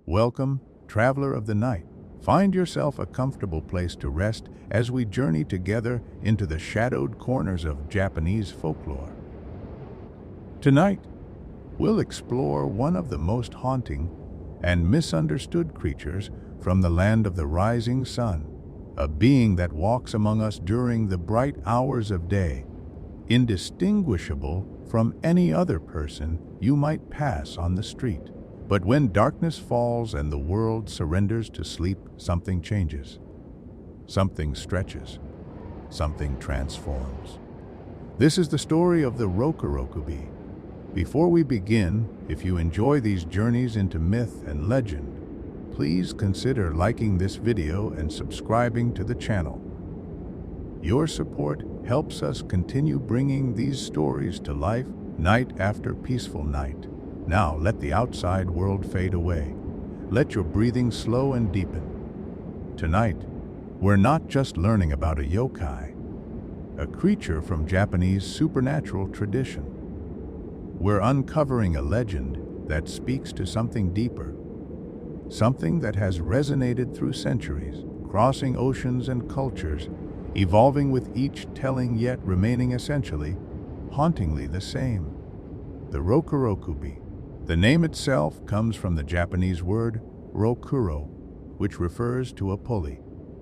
Welcome, traveler of the night. Find yourself a comfortable place to rest as we journey together into the shadowed corners of Japanese folklore. Tonight, we'll explore one of the most haunting and misunderstood creatures from the land of the rising sun, a being that walks among us during the bright hours of day, indistinguishable from any other person you might pass on the street. But when darkness falls and the world surrenders to sleep, something changes. Something stretches. Something transforms. This is the story of the Rokurokubi. Before we begin, if you enjoy these journeys into myth and legend, please consider liking this video and subscribing to the channel. Your support helps us continue bringing these stories to life night after peaceful night. Now let the outside world fade away. Let your breathing slow and deepen. Tonight, we're not just learning about a yokai, a creature from Japanese supernatural tradition. We're uncovering a legend that speaks to something deeper, something that has resonated through centuries, crossing oceans and cultures, evolving with each telling yet remaining essentially, hauntingly the same. The Rokurokubi. The name itself comes from the Japanese word rokuro, which refers to a pulley,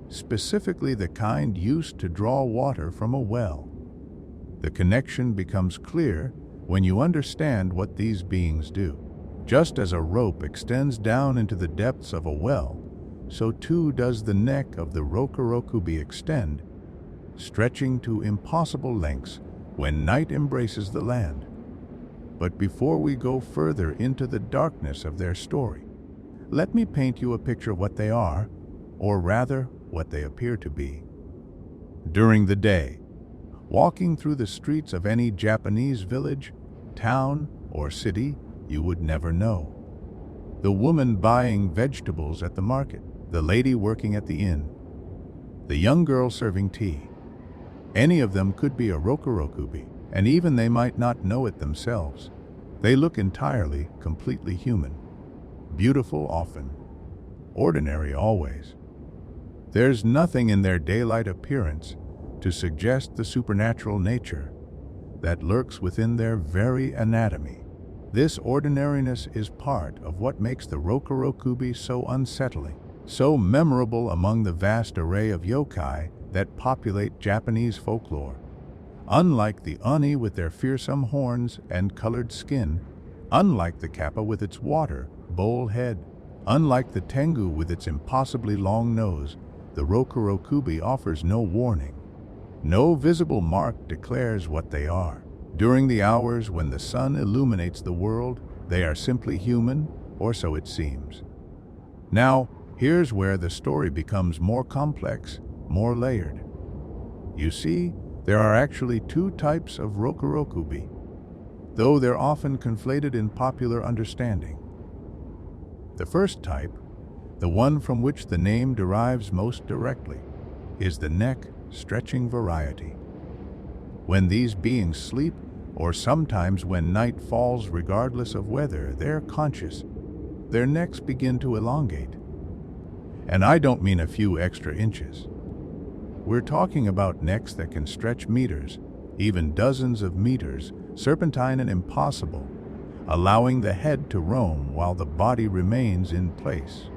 specifically the kind used to draw water from a well. The connection becomes clear when you understand what these beings do. Just as a rope extends down into the depths of a well, so too does the neck of the Rokurokubi extend, stretching to impossible lengths when night embraces the land. But before we go further into the darkness of their story, let me paint you a picture of what they are, or rather, what they appear to be. During the day, walking through the streets of any Japanese village, town, or city, you would never know. The woman buying vegetables at the market, the lady working at the inn, the young girl serving tea. Any of them could be a Rokurokubi, and even they might not know it themselves. They look entirely, completely human. Beautiful often, ordinary always. There's nothing in their daylight appearance to suggest the supernatural nature that lurks within their very anatomy. This ordinariness is part of what makes the Rokurokubi so unsettling, so memorable among the vast array of yokai that populate Japanese folklore. Unlike the oni with their fearsome horns and colored skin, unlike the kappa with its water bowl head, unlike the tengu with its impossibly long nose, the Rokurokubi offers no warning. No visible mark declares what they are. During the hours when the sun illuminates the world, they are simply human, or so it seems. Now, here's where the story becomes more complex, more layered. You see, there are actually two types of Rokurokubi, though they're often conflated in popular understanding. The first type, the one from which the name derives most directly, is the neck-stretching variety. When these beings sleep, or sometimes when night falls regardless of whether they're conscious, their necks begin to elongate. And I don't mean a few extra inches. We're talking about necks that can stretch meters, even dozens of meters, serpentine and impossible, allowing the head to roam while the body remains in place.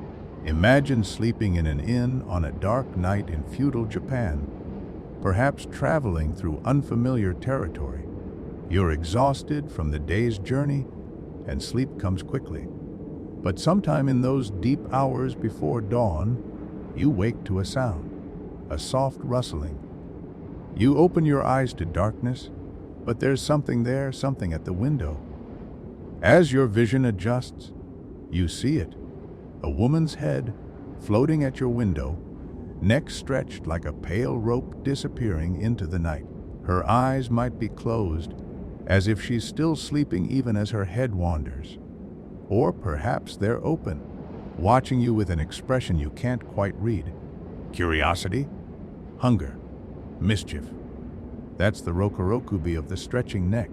Imagine sleeping in an inn on a dark night in feudal Japan, perhaps traveling through unfamiliar territory. You're exhausted from the day's journey, and sleep comes quickly. But sometime in those deep hours before dawn, you wake to a sound. A soft rustling. You open your eyes to darkness, but there's something there, something at the window. As your vision adjusts, you see it. A woman's head floating at your window, neck stretched like a pale rope disappearing into the night. Her eyes might be closed, as if she's still sleeping even as her head wanders. Or perhaps they're open, watching you with an expression you can't quite read. Curiosity? Hunger, mischief. That's the Rokurokubi of the stretching neck.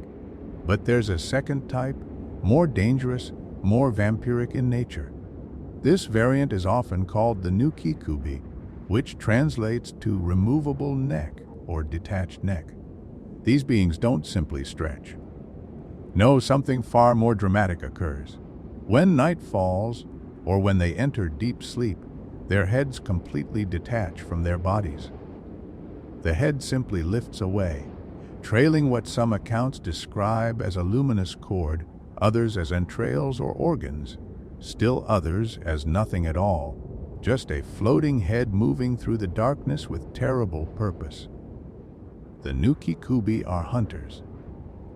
But there's a second type, more dangerous, more vampiric in nature. This variant is often called the Nuki-kubi, which translates to removable neck or detached neck. These beings don't simply stretch. No, something far more dramatic occurs. When night falls, or when they enter deep sleep, their heads completely detach from their bodies. The head simply lifts away, trailing what some accounts describe as a luminous cord, others as entrails or organs, still others as nothing at all, just a floating head moving through the darkness with terrible purpose. The Nuki-kubi are hunters,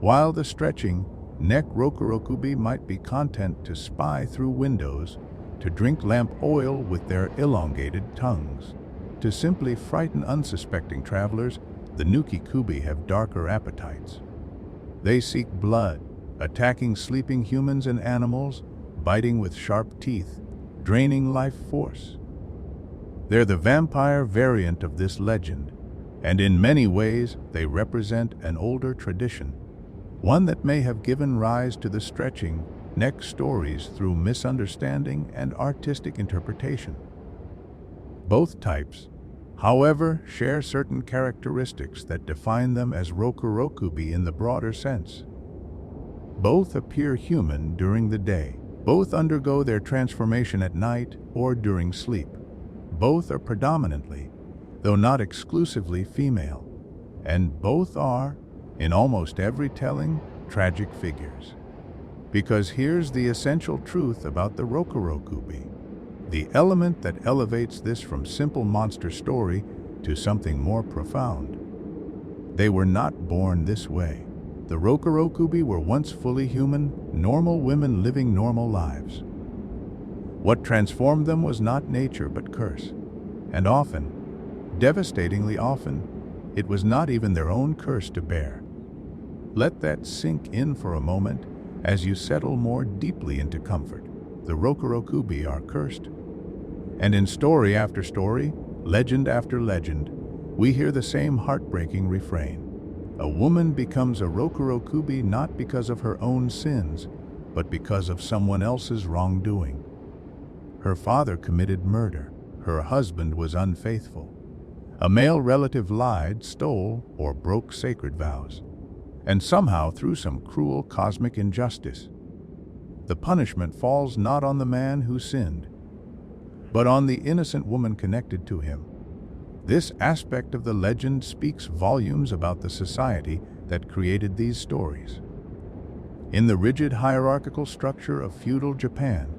while the stretching neck Rokurokubi might be content to spy through windows, to drink lamp oil with their elongated tongues. To simply frighten unsuspecting travelers, the Nuki-kubi have darker appetites. They seek blood, attacking sleeping humans and animals, biting with sharp teeth, draining life force. They're the vampire variant of this legend, and in many ways they represent an older tradition, one that may have given rise to the stretching neck stories through misunderstanding and artistic interpretation. Both types, however, share certain characteristics that define them as Rokurokubi in the broader sense. Both appear human during the day. Both undergo their transformation at night or during sleep. Both are predominantly, though not exclusively, female. And both are, in almost every telling, tragic figures. Because here's the essential truth about the Rokurokubi. The element that elevates this from simple monster story to something more profound. They were not born this way. The Rokurokubi were once fully human, normal women living normal lives. What transformed them was not nature but curse. And often, devastatingly often, it was not even their own curse to bear. Let that sink in for a moment as you settle more deeply into comfort. The Rokurokubi are cursed. And in story after story, legend after legend, we hear the same heartbreaking refrain. A woman becomes a Rokurokubi not because of her own sins, but because of someone else's wrongdoing. Her father committed murder. Her husband was unfaithful. A male relative lied, stole, or broke sacred vows. And somehow, through some cruel cosmic injustice, the punishment falls not on the man who sinned, but on the innocent woman connected to him. This aspect of the legend speaks volumes about the society that created these stories. In the rigid hierarchical structure of feudal Japan,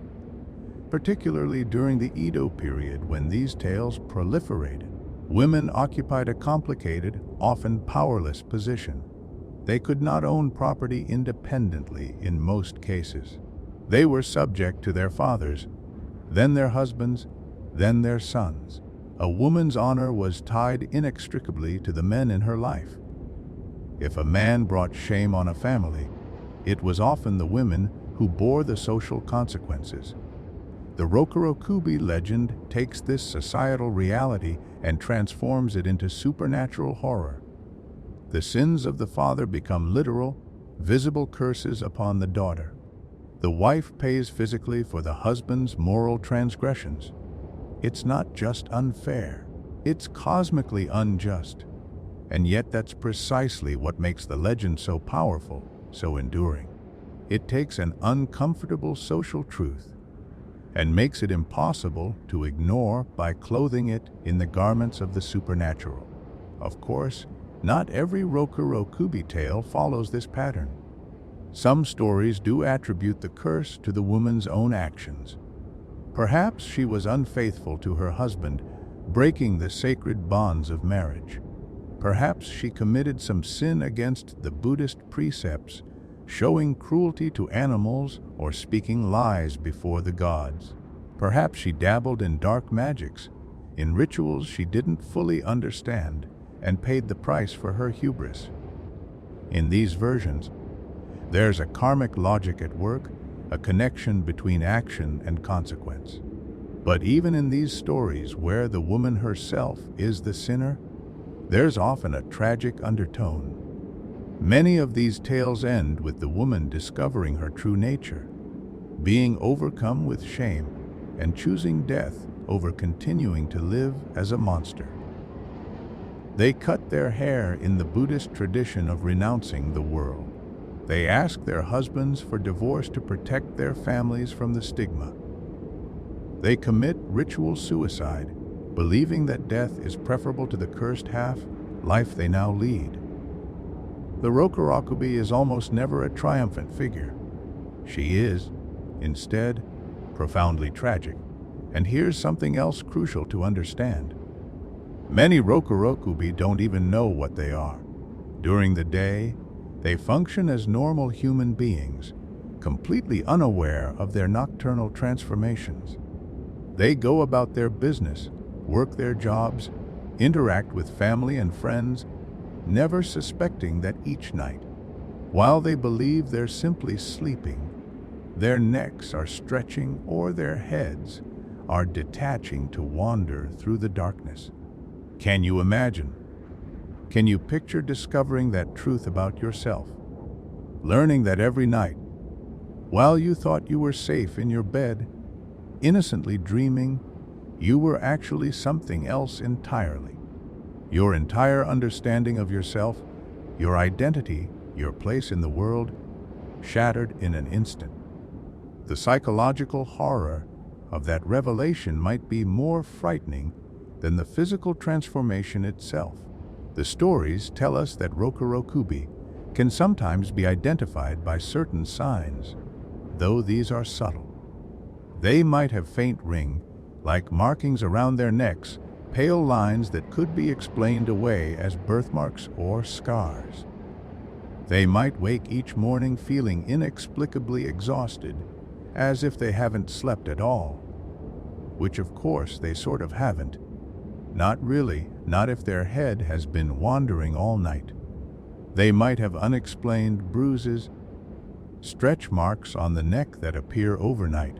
particularly during the Edo period when these tales proliferated, women occupied a complicated, often powerless position. They could not own property independently in most cases. They were subject to their fathers, then their husbands, then their sons. A woman's honor was tied inextricably to the men in her life. If a man brought shame on a family, it was often the women who bore the social consequences. The Rokurokubi legend takes this societal reality and transforms it into supernatural horror. The sins of the father become literal, visible curses upon the daughter. The wife pays physically for the husband's moral transgressions. It's not just unfair, it's cosmically unjust. And yet that's precisely what makes the legend so powerful, so enduring. It takes an uncomfortable social truth and makes it impossible to ignore by clothing it in the garments of the supernatural. Of course, not every Rokurokubi tale follows this pattern. Some stories do attribute the curse to the woman's own actions. Perhaps she was unfaithful to her husband, breaking the sacred bonds of marriage. Perhaps she committed some sin against the Buddhist precepts, showing cruelty to animals or speaking lies before the gods. Perhaps she dabbled in dark magics, in rituals she didn't fully understand, and paid the price for her hubris. In these versions, there's a karmic logic at work, a connection between action and consequence. But even in these stories where the woman herself is the sinner, there's often a tragic undertone. Many of these tales end with the woman discovering her true nature, being overcome with shame, and choosing death over continuing to live as a monster. They cut their hair in the Buddhist tradition of renouncing the world. They ask their husbands for divorce to protect their families from the stigma. They commit ritual suicide, believing that death is preferable to the cursed life they now lead. The Rokurokubi is almost never a triumphant figure. She is, instead, profoundly tragic. And here's something else crucial to understand. Many Rokurokubi don't even know what they are. During the day, they function as normal human beings, completely unaware of their nocturnal transformations. They go about their business, work their jobs, interact with family and friends, never suspecting that each night, while they believe they're simply sleeping, their necks are stretching or their heads are detaching to wander through the darkness. Can you imagine? Can you picture discovering that truth about yourself? Learning that every night, while you thought you were safe in your bed, innocently dreaming, you were actually something else entirely. Your entire understanding of yourself, your identity, your place in the world, shattered in an instant. The psychological horror of that revelation might be more frightening than the physical transformation itself. The stories tell us that Rokurokubi can sometimes be identified by certain signs, though these are subtle. They might have faint ring-like markings around their necks, pale lines that could be explained away as birthmarks or scars. They might wake each morning feeling inexplicably exhausted, as if they haven't slept at all. Which of course they sort of haven't. Not really, not if their head has been wandering all night. They might have unexplained bruises, stretch marks on the neck that appear overnight.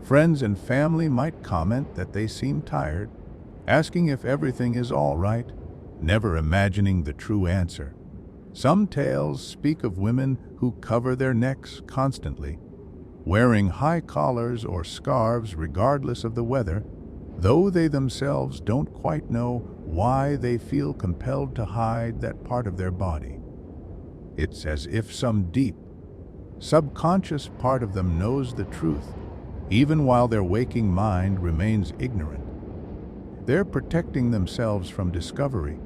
Friends and family might comment that they seem tired, asking if everything is all right, never imagining the true answer. Some tales speak of women who cover their necks constantly, wearing high collars or scarves regardless of the weather, though they themselves don't quite know why they feel compelled to hide that part of their body. It's as if some deep, subconscious part of them knows the truth, even while their waking mind remains ignorant. They're protecting themselves from discovery,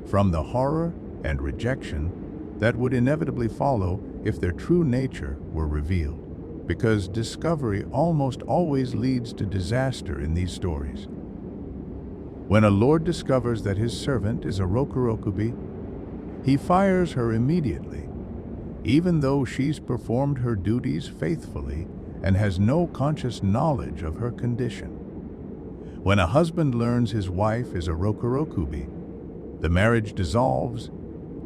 from the horror and rejection that would inevitably follow if their true nature were revealed. Because discovery almost always leads to disaster in these stories. When a lord discovers that his servant is a Rokurokubi, he fires her immediately, even though she's performed her duties faithfully and has no conscious knowledge of her condition. When a husband learns his wife is a Rokurokubi, the marriage dissolves,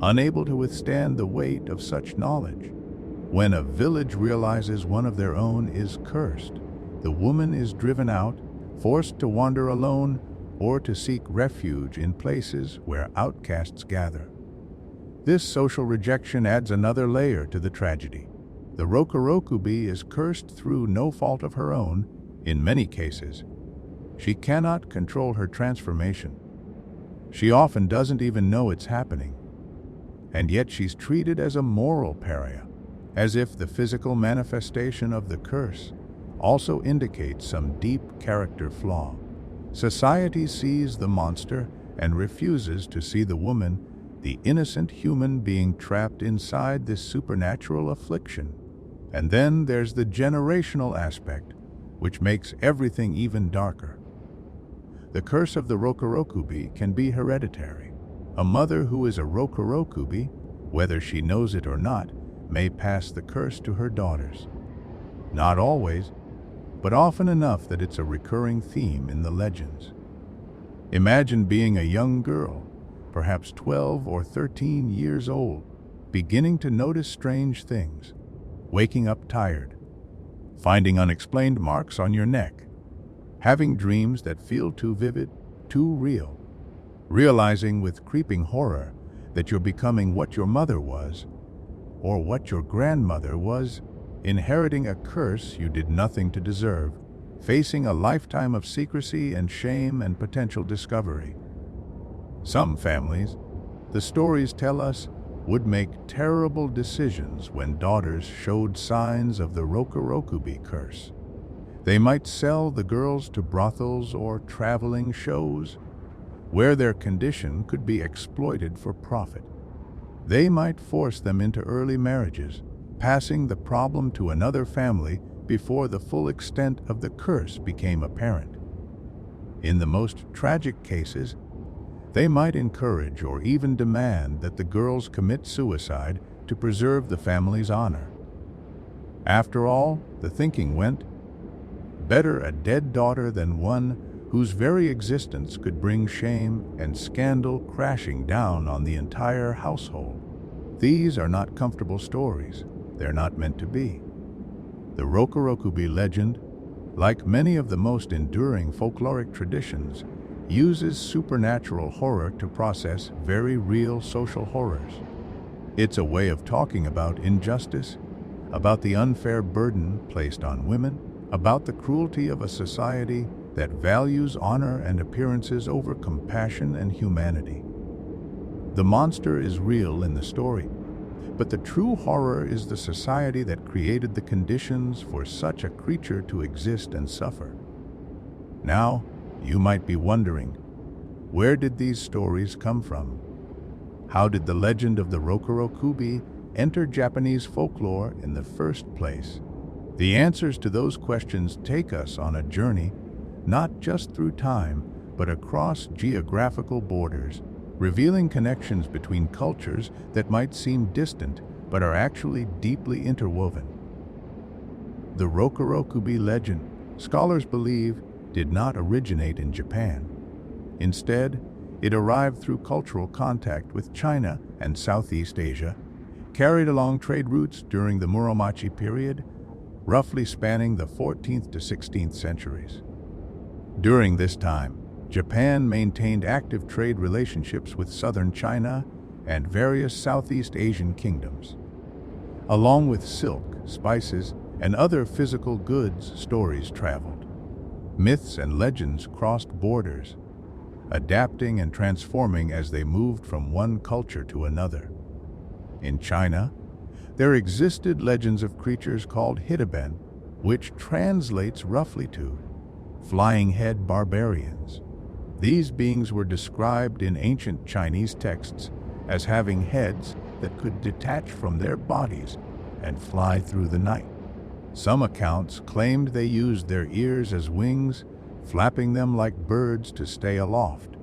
unable to withstand the weight of such knowledge. When a village realizes one of their own is cursed, the woman is driven out, forced to wander alone, or to seek refuge in places where outcasts gather. This social rejection adds another layer to the tragedy. The Rokurokubi is cursed through no fault of her own, in many cases. She cannot control her transformation. She often doesn't even know it's happening. And yet she's treated as a moral pariah, as if the physical manifestation of the curse also indicates some deep character flaw. Society sees the monster and refuses to see the woman, the innocent human being trapped inside this supernatural affliction. And then there's the generational aspect, which makes everything even darker. The curse of the Rokurokubi can be hereditary. A mother who is a Rokurokubi, whether she knows it or not, may pass the curse to her daughters. Not always, but often enough that it's a recurring theme in the legends. Imagine being a young girl, perhaps 12 or 13 years old, beginning to notice strange things, waking up tired, finding unexplained marks on your neck, having dreams that feel too vivid, too real, realizing with creeping horror that you're becoming what your mother was, or what your grandmother was, inheriting a curse you did nothing to deserve, facing a lifetime of secrecy and shame and potential discovery. Some families, the stories tell us, would make terrible decisions when daughters showed signs of the Rokurokubi curse. They might sell the girls to brothels or traveling shows, where their condition could be exploited for profit. They might force them into early marriages, passing the problem to another family before the full extent of the curse became apparent. In the most tragic cases, they might encourage or even demand that the girls commit suicide to preserve the family's honor. After all, the thinking went, better a dead daughter than one whose very existence could bring shame and scandal crashing down on the entire household. These are not comfortable stories. They're not meant to be. The Rokurokubi legend, like many of the most enduring folkloric traditions, uses supernatural horror to process very real social horrors. It's a way of talking about injustice, about the unfair burden placed on women, about the cruelty of a society that values honor and appearances over compassion and humanity. The monster is real in the story, but the true horror is the society that created the conditions for such a creature to exist and suffer. Now, you might be wondering, where did these stories come from? How did the legend of the Rokurokubi enter Japanese folklore in the first place? The answers to those questions take us on a journey, not just through time, but across geographical borders, revealing connections between cultures that might seem distant but are actually deeply interwoven. The Rokurokubi legend, scholars believe, did not originate in Japan. Instead, it arrived through cultural contact with China and Southeast Asia, carried along trade routes during the Muromachi period, roughly spanning the 14th to 16th centuries. During this time, Japan maintained active trade relationships with southern China and various Southeast Asian kingdoms. Along with silk, spices, and other physical goods, stories traveled. Myths and legends crossed borders, adapting and transforming as they moved from one culture to another. In China, there existed legends of creatures called hitaben, which translates roughly to flying-head barbarians. These beings were described in ancient Chinese texts as having heads that could detach from their bodies and fly through the night. Some accounts claimed they used their ears as wings, flapping them like birds to stay aloft.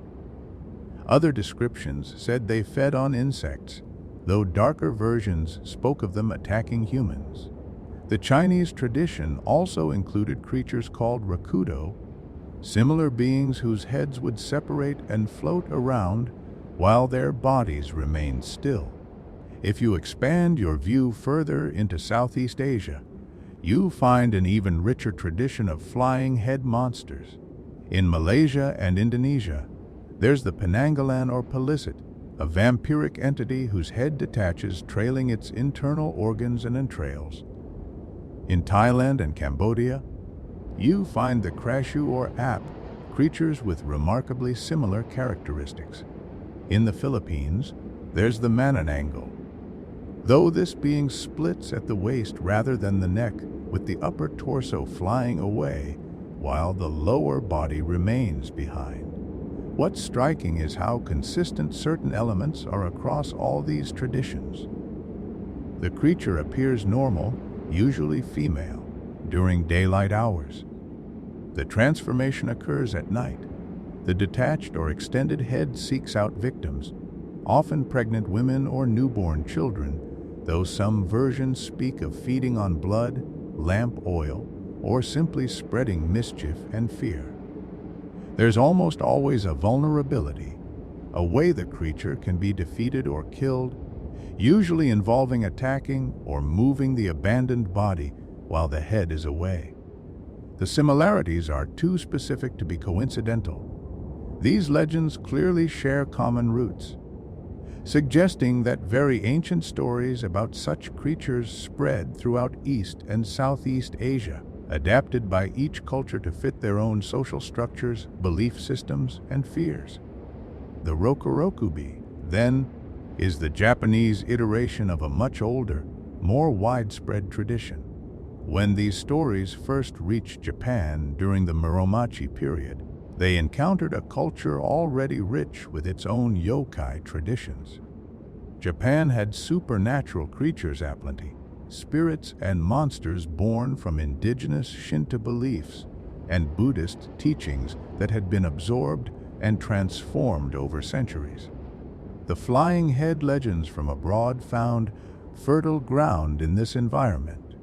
Other descriptions said they fed on insects, though darker versions spoke of them attacking humans. The Chinese tradition also included creatures called rakudo, similar beings whose heads would separate and float around while their bodies remained still. If you expand your view further into Southeast Asia, you find an even richer tradition of flying head monsters. In Malaysia and Indonesia, there's the penanggalan or pelicit, a vampiric entity whose head detaches, trailing its internal organs and entrails. In Thailand and Cambodia, you find the krashu or ap, creatures with remarkably similar characteristics. In the Philippines, there's the manananggal, though this being splits at the waist rather than the neck, with the upper torso flying away while the lower body remains behind. What's striking is how consistent certain elements are across all these traditions. The creature appears normal, usually female, during daylight hours. The transformation occurs at night. The detached or extended head seeks out victims, often pregnant women or newborn children, though some versions speak of feeding on blood, lamp oil, or simply spreading mischief and fear. There's almost always a vulnerability, a way the creature can be defeated or killed, usually involving attacking or moving the abandoned body while the head is away. The similarities are too specific to be coincidental. These legends clearly share common roots, suggesting that very ancient stories about such creatures spread throughout East and Southeast Asia, adapted by each culture to fit their own social structures, belief systems, and fears. The Rokurokubi, then, is the Japanese iteration of a much older, more widespread tradition. When these stories first reached Japan during the Muromachi period, they encountered a culture already rich with its own yokai traditions. Japan had supernatural creatures aplenty, spirits and monsters born from indigenous Shinto beliefs and Buddhist teachings that had been absorbed and transformed over centuries. The flying head legends from abroad found fertile ground in this environment.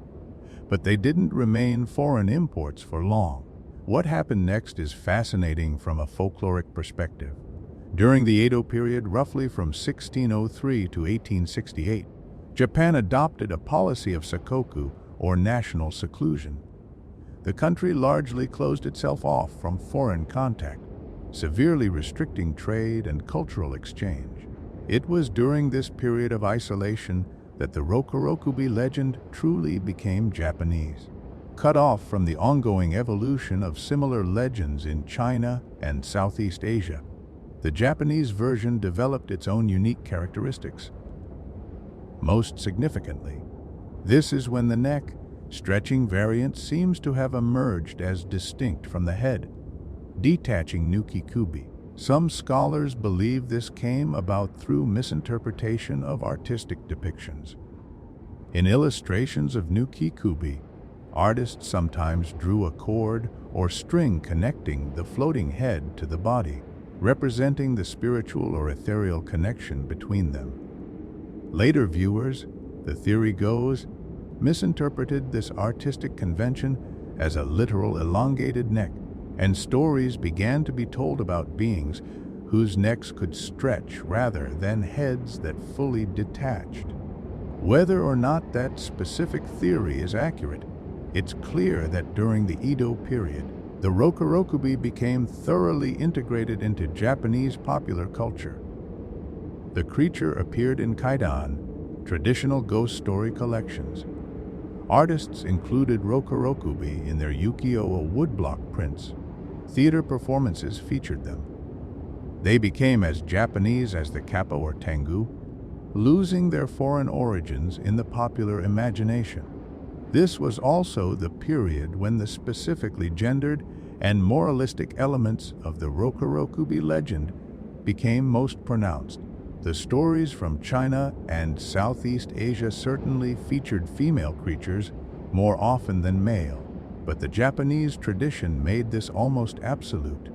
But they didn't remain foreign imports for long. What happened next is fascinating from a folkloric perspective. During the Edo period, roughly from 1603 to 1868, Japan adopted a policy of sakoku, or national seclusion. The country largely closed itself off from foreign contact, severely restricting trade and cultural exchange. It was during this period of isolation that the Rokurokubi legend truly became Japanese. Cut off from the ongoing evolution of similar legends in China and Southeast Asia, the Japanese version developed its own unique characteristics. Most significantly, this is when the neck stretching variant seems to have emerged as distinct from the head, detaching nuki-kubi. Some scholars believe this came about through misinterpretation of artistic depictions. In illustrations of nuki-kubi, artists sometimes drew a cord or string connecting the floating head to the body, representing the spiritual or ethereal connection between them. Later viewers, the theory goes, misinterpreted this artistic convention as a literal elongated neck, and stories began to be told about beings whose necks could stretch rather than heads that fully detached. Whether or not that specific theory is accurate, it's clear that during the Edo period, the Rokurokubi became thoroughly integrated into Japanese popular culture. The creature appeared in kaidan, traditional ghost story collections. Artists included Rokurokubi in their ukiyo-e woodblock prints. Theater performances featured them. They became as Japanese as the kappa or tengu, losing their foreign origins in the popular imagination. This was also the period when the specifically gendered and moralistic elements of the Rokurokubi legend became most pronounced. The stories from China and Southeast Asia certainly featured female creatures more often than male, but the Japanese tradition made this almost absolute.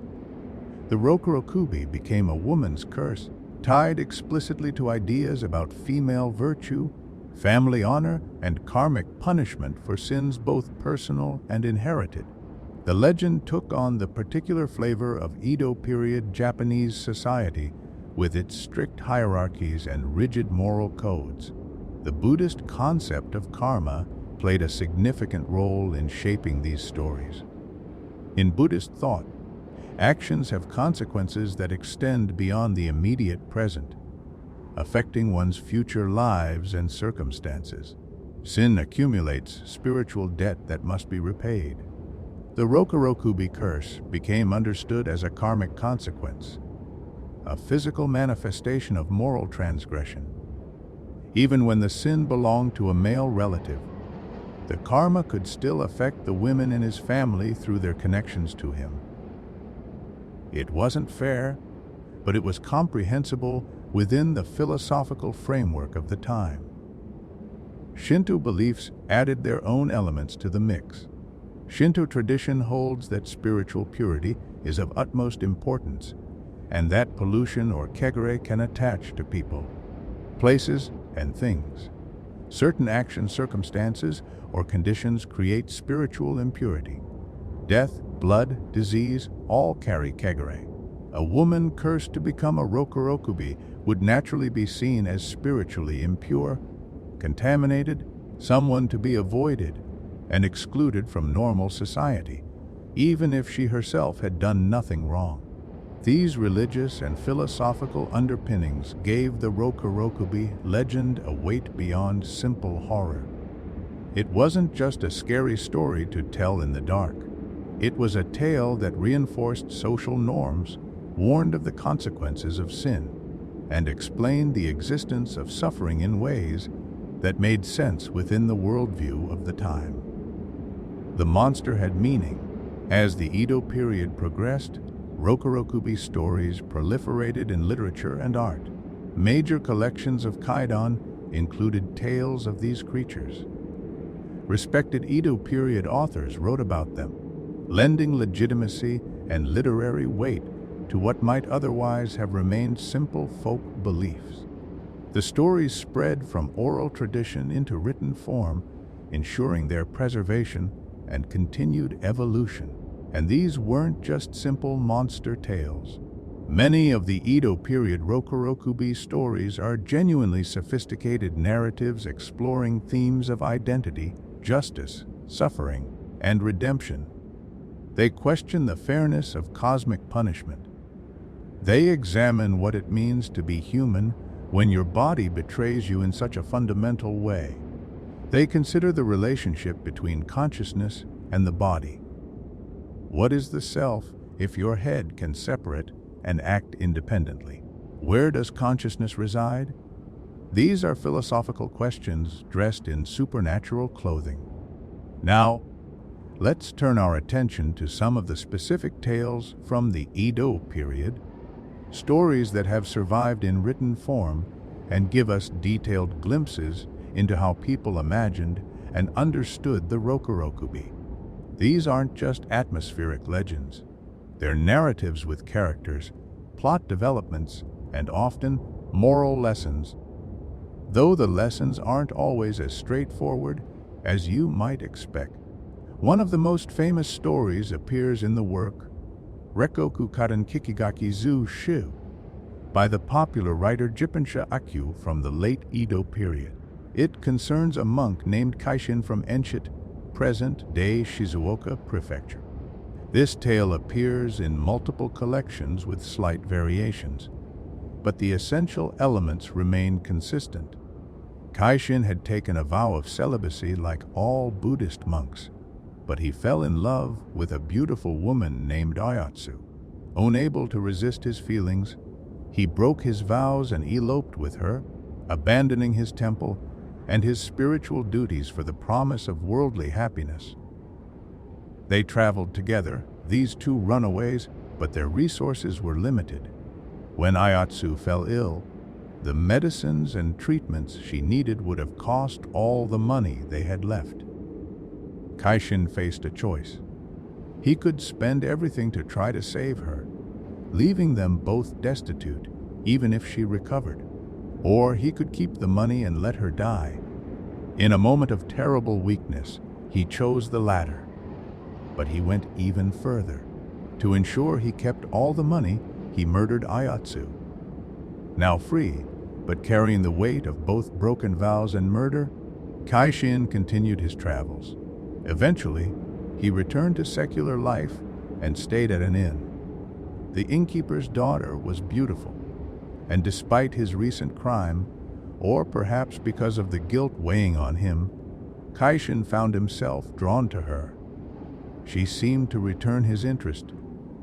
The Rokurokubi became a woman's curse, tied explicitly to ideas about female virtue, family honor, and karmic punishment for sins both personal and inherited. The legend took on the particular flavor of Edo-period Japanese society with its strict hierarchies and rigid moral codes. The Buddhist concept of karma played a significant role in shaping these stories. In Buddhist thought, actions have consequences that extend beyond the immediate present, affecting one's future lives and circumstances. Sin accumulates spiritual debt that must be repaid. The Rokurokubi curse became understood as a karmic consequence, a physical manifestation of moral transgression. Even when the sin belonged to a male relative, the karma could still affect the women in his family through their connections to him. It wasn't fair, but it was comprehensible within the philosophical framework of the time. Shinto beliefs added their own elements to the mix. Shinto tradition holds that spiritual purity is of utmost importance, and that pollution or kegare can attach to people, places, and things. Certain action circumstances or conditions create spiritual impurity. Death, blood, disease, all carry kegare. A woman cursed to become a Rokurokubi would naturally be seen as spiritually impure, contaminated, someone to be avoided, and excluded from normal society, even if she herself had done nothing wrong. These religious and philosophical underpinnings gave the Rokurokubi legend a weight beyond simple horror. It wasn't just a scary story to tell in the dark. It was a tale that reinforced social norms, warned of the consequences of sin, and explained the existence of suffering in ways that made sense within the worldview of the time. The monster had meaning. As the Edo period progressed, Rokurokubi stories proliferated in literature and art. Major collections of kaidan included tales of these creatures. Respected Edo period authors wrote about them, lending legitimacy and literary weight to what might otherwise have remained simple folk beliefs. The stories spread from oral tradition into written form, ensuring their preservation and continued evolution. And these weren't just simple monster tales. Many of the Edo period Rokurokubi stories are genuinely sophisticated narratives exploring themes of identity, justice, suffering, and redemption. They question the fairness of cosmic punishment. They examine what it means to be human when your body betrays you in such a fundamental way. They consider the relationship between consciousness and the body. What is the self if your head can separate and act independently? Where does consciousness reside? These are philosophical questions dressed in supernatural clothing. Now, let's turn our attention to some of the specific tales from the Edo period, stories that have survived in written form and give us detailed glimpses into how people imagined and understood the Rokurokubi. These aren't just atmospheric legends. They're narratives with characters, plot developments, and often moral lessons, though the lessons aren't always as straightforward as you might expect. One of the most famous stories appears in the work Rekoku Karen Kikigaki Zu Shu by the popular writer Jippensha Akyu from the late Edo period. It concerns a monk named Kaishin from Enshit, present-day Shizuoka Prefecture. This tale appears in multiple collections with slight variations, but the essential elements remain consistent. Kaishin had taken a vow of celibacy like all Buddhist monks, but he fell in love with a beautiful woman named Ayatsu. Unable to resist his feelings, he broke his vows and eloped with her, abandoning his temple and his spiritual duties for the promise of worldly happiness. They traveled together, these two runaways, but their resources were limited. When Ayatsu fell ill, the medicines and treatments she needed would have cost all the money they had left. Kaishin faced a choice. He could spend everything to try to save her, leaving them both destitute, even if she recovered. Or he could keep the money and let her die. In a moment of terrible weakness, he chose the latter. But he went even further. To ensure he kept all the money, he murdered Ayatsu. Now free, but carrying the weight of both broken vows and murder, Kaishin continued his travels. Eventually, he returned to secular life and stayed at an inn. The innkeeper's daughter was beautiful, and despite his recent crime, or perhaps because of the guilt weighing on him, Kaishin found himself drawn to her. She seemed to return his interest,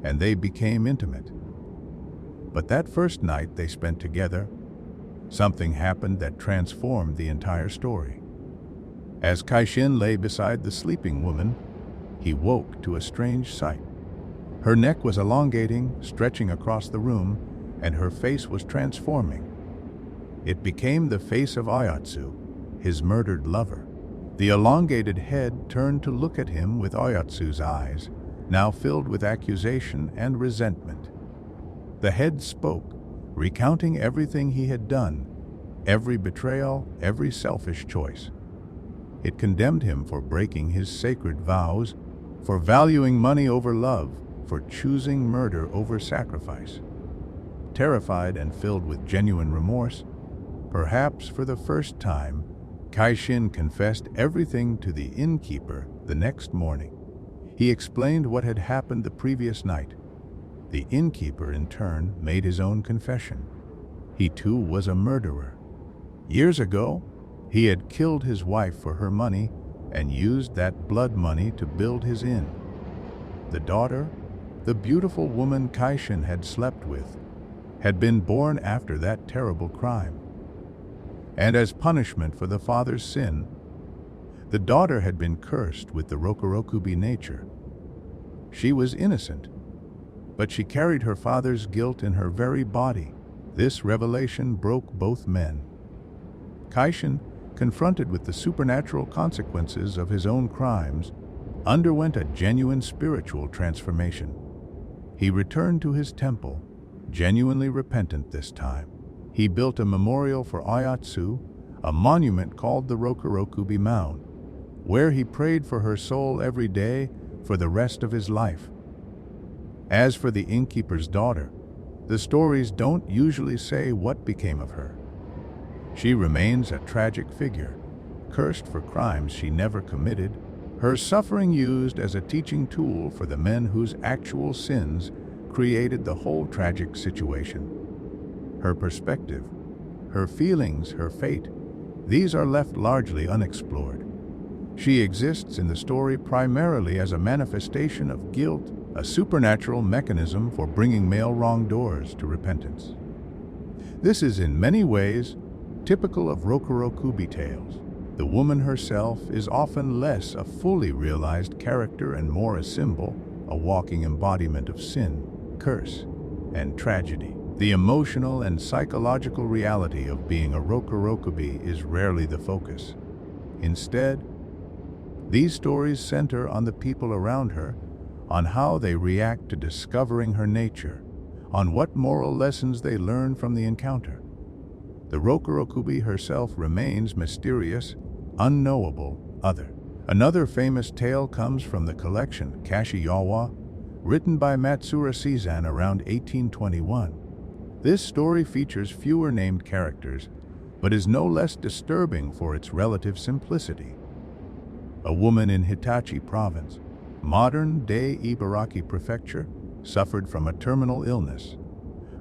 and they became intimate. But that first night they spent together, something happened that transformed the entire story. As Kaishin lay beside the sleeping woman, he woke to a strange sight. Her neck was elongating, stretching across the room, and her face was transforming. It became the face of Ayatsu, his murdered lover. The elongated head turned to look at him with Ayatsu's eyes, now filled with accusation and resentment. The head spoke, recounting everything he had done, every betrayal, every selfish choice. It condemned him for breaking his sacred vows, for valuing money over love, for choosing murder over sacrifice. Terrified and filled with genuine remorse, perhaps for the first time, Kaishin confessed everything to the innkeeper the next morning. He explained what had happened the previous night. The innkeeper, in turn, made his own confession. He too was a murderer. Years ago, he had killed his wife for her money and used that blood money to build his inn. The daughter, the beautiful woman Kaishin had slept with, had been born after that terrible crime. And as punishment for the father's sin, the daughter had been cursed with the Rokurokubi nature. She was innocent, but she carried her father's guilt in her very body. This revelation broke both men. Kaishin, confronted with the supernatural consequences of his own crimes, underwent a genuine spiritual transformation. He returned to his temple, genuinely repentant this time. He built a memorial for Ayatsu, a monument called the Rokurokubi Mound, where he prayed for her soul every day for the rest of his life. As for the innkeeper's daughter, the stories don't usually say what became of her. She remains a tragic figure, cursed for crimes she never committed, her suffering used as a teaching tool for the men whose actual sins created the whole tragic situation. Her perspective, her feelings, her fate, these are left largely unexplored. She exists in the story primarily as a manifestation of guilt, a supernatural mechanism for bringing male wrongdoers to repentance. This is in many ways typical of Rokurokubi tales. The woman herself is often less a fully realized character and more a symbol, a walking embodiment of sin, curse, and tragedy. The emotional and psychological reality of being a Rokurokubi is rarely the focus. Instead, these stories center on the people around her, on how they react to discovering her nature, on what moral lessons they learn from the encounter. The Rokurokubi herself remains mysterious, unknowable, other. Another famous tale comes from the collection Kashiyawa, written by Matsura Seizan around 1821. This story features fewer named characters, but is no less disturbing for its relative simplicity. A woman in Hitachi province, modern-day Ibaraki prefecture, suffered from a terminal illness.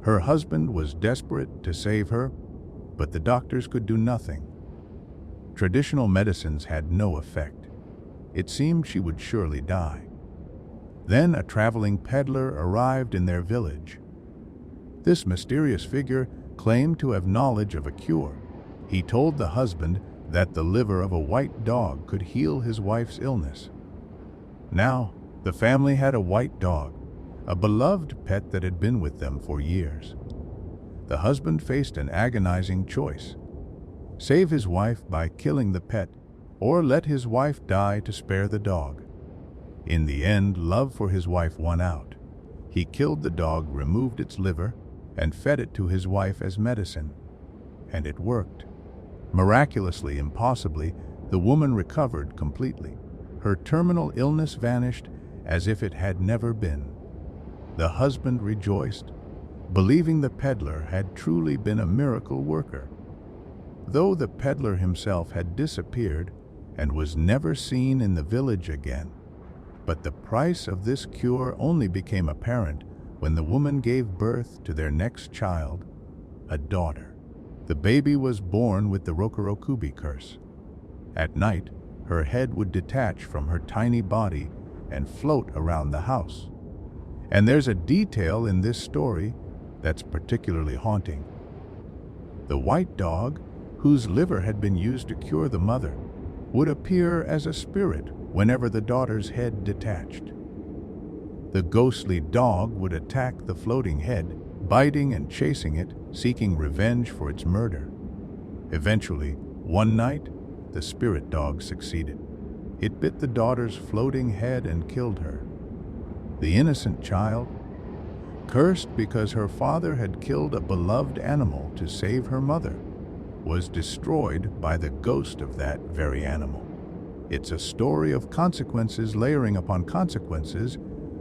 Her husband was desperate to save her, but the doctors could do nothing. Traditional medicines had no effect. It seemed she would surely die. Then a traveling peddler arrived in their village. This mysterious figure claimed to have knowledge of a cure. He told the husband that the liver of a white dog could heal his wife's illness. Now, the family had a white dog, a beloved pet that had been with them for years. The husband faced an agonizing choice: save his wife by killing the pet, or let his wife die to spare the dog. In the end, love for his wife won out. He killed the dog, removed its liver, and fed it to his wife as medicine. And it worked. Miraculously, impossibly, the woman recovered completely. Her terminal illness vanished as if it had never been. The husband rejoiced, believing the peddler had truly been a miracle worker. Though the peddler himself had disappeared and was never seen in the village again. But the price of this cure only became apparent when the woman gave birth to their next child, a daughter. The baby was born with the Rokurokubi curse. At night, her head would detach from her tiny body and float around the house. And there's a detail in this story that's particularly haunting. The white dog, whose liver had been used to cure the mother, would appear as a spirit whenever the daughter's head detached. The ghostly dog would attack the floating head, biting and chasing it, seeking revenge for its murder. Eventually, one night, the spirit dog succeeded. It bit the daughter's floating head and killed her. The innocent child, cursed because her father had killed a beloved animal to save her mother, was destroyed by the ghost of that very animal. It's a story of consequences layering upon consequences,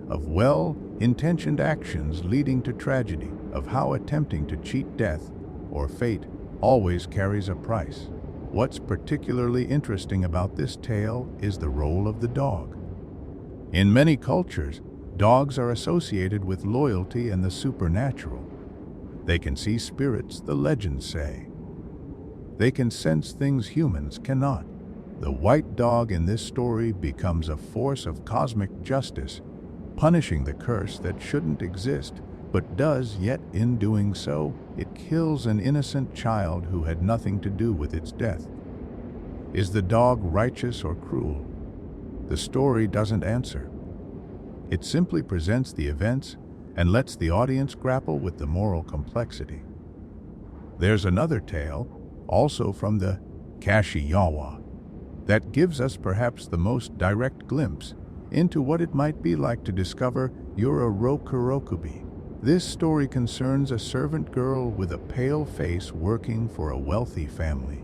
of well-intentioned actions leading to tragedy, of how attempting to cheat death or fate always carries a price. What's particularly interesting about this tale is the role of the dog. In many cultures, dogs are associated with loyalty and the supernatural. They can see spirits, the legends say. They can sense things humans cannot. The white dog in this story becomes a force of cosmic justice, punishing the curse that shouldn't exist, but does, yet in doing so, it kills an innocent child who had nothing to do with its death. Is the dog righteous or cruel? The story doesn't answer. It simply presents the events and lets the audience grapple with the moral complexity. There's another tale, also from the Kashiyawa, that gives us perhaps the most direct glimpse into what it might be like to discover you're a Rokurokubi. This story concerns a servant girl with a pale face working for a wealthy family.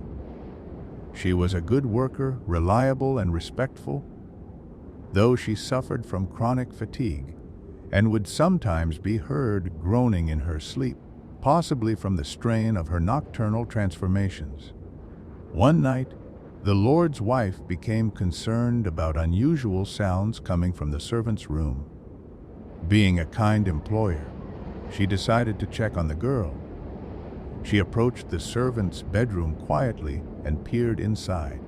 She was a good worker, reliable and respectful, though she suffered from chronic fatigue and would sometimes be heard groaning in her sleep, possibly from the strain of her nocturnal transformations. One night, the Lord's wife became concerned about unusual sounds coming from the servant's room. Being a kind employer, she decided to check on the girl. She approached the servant's bedroom quietly and peered inside.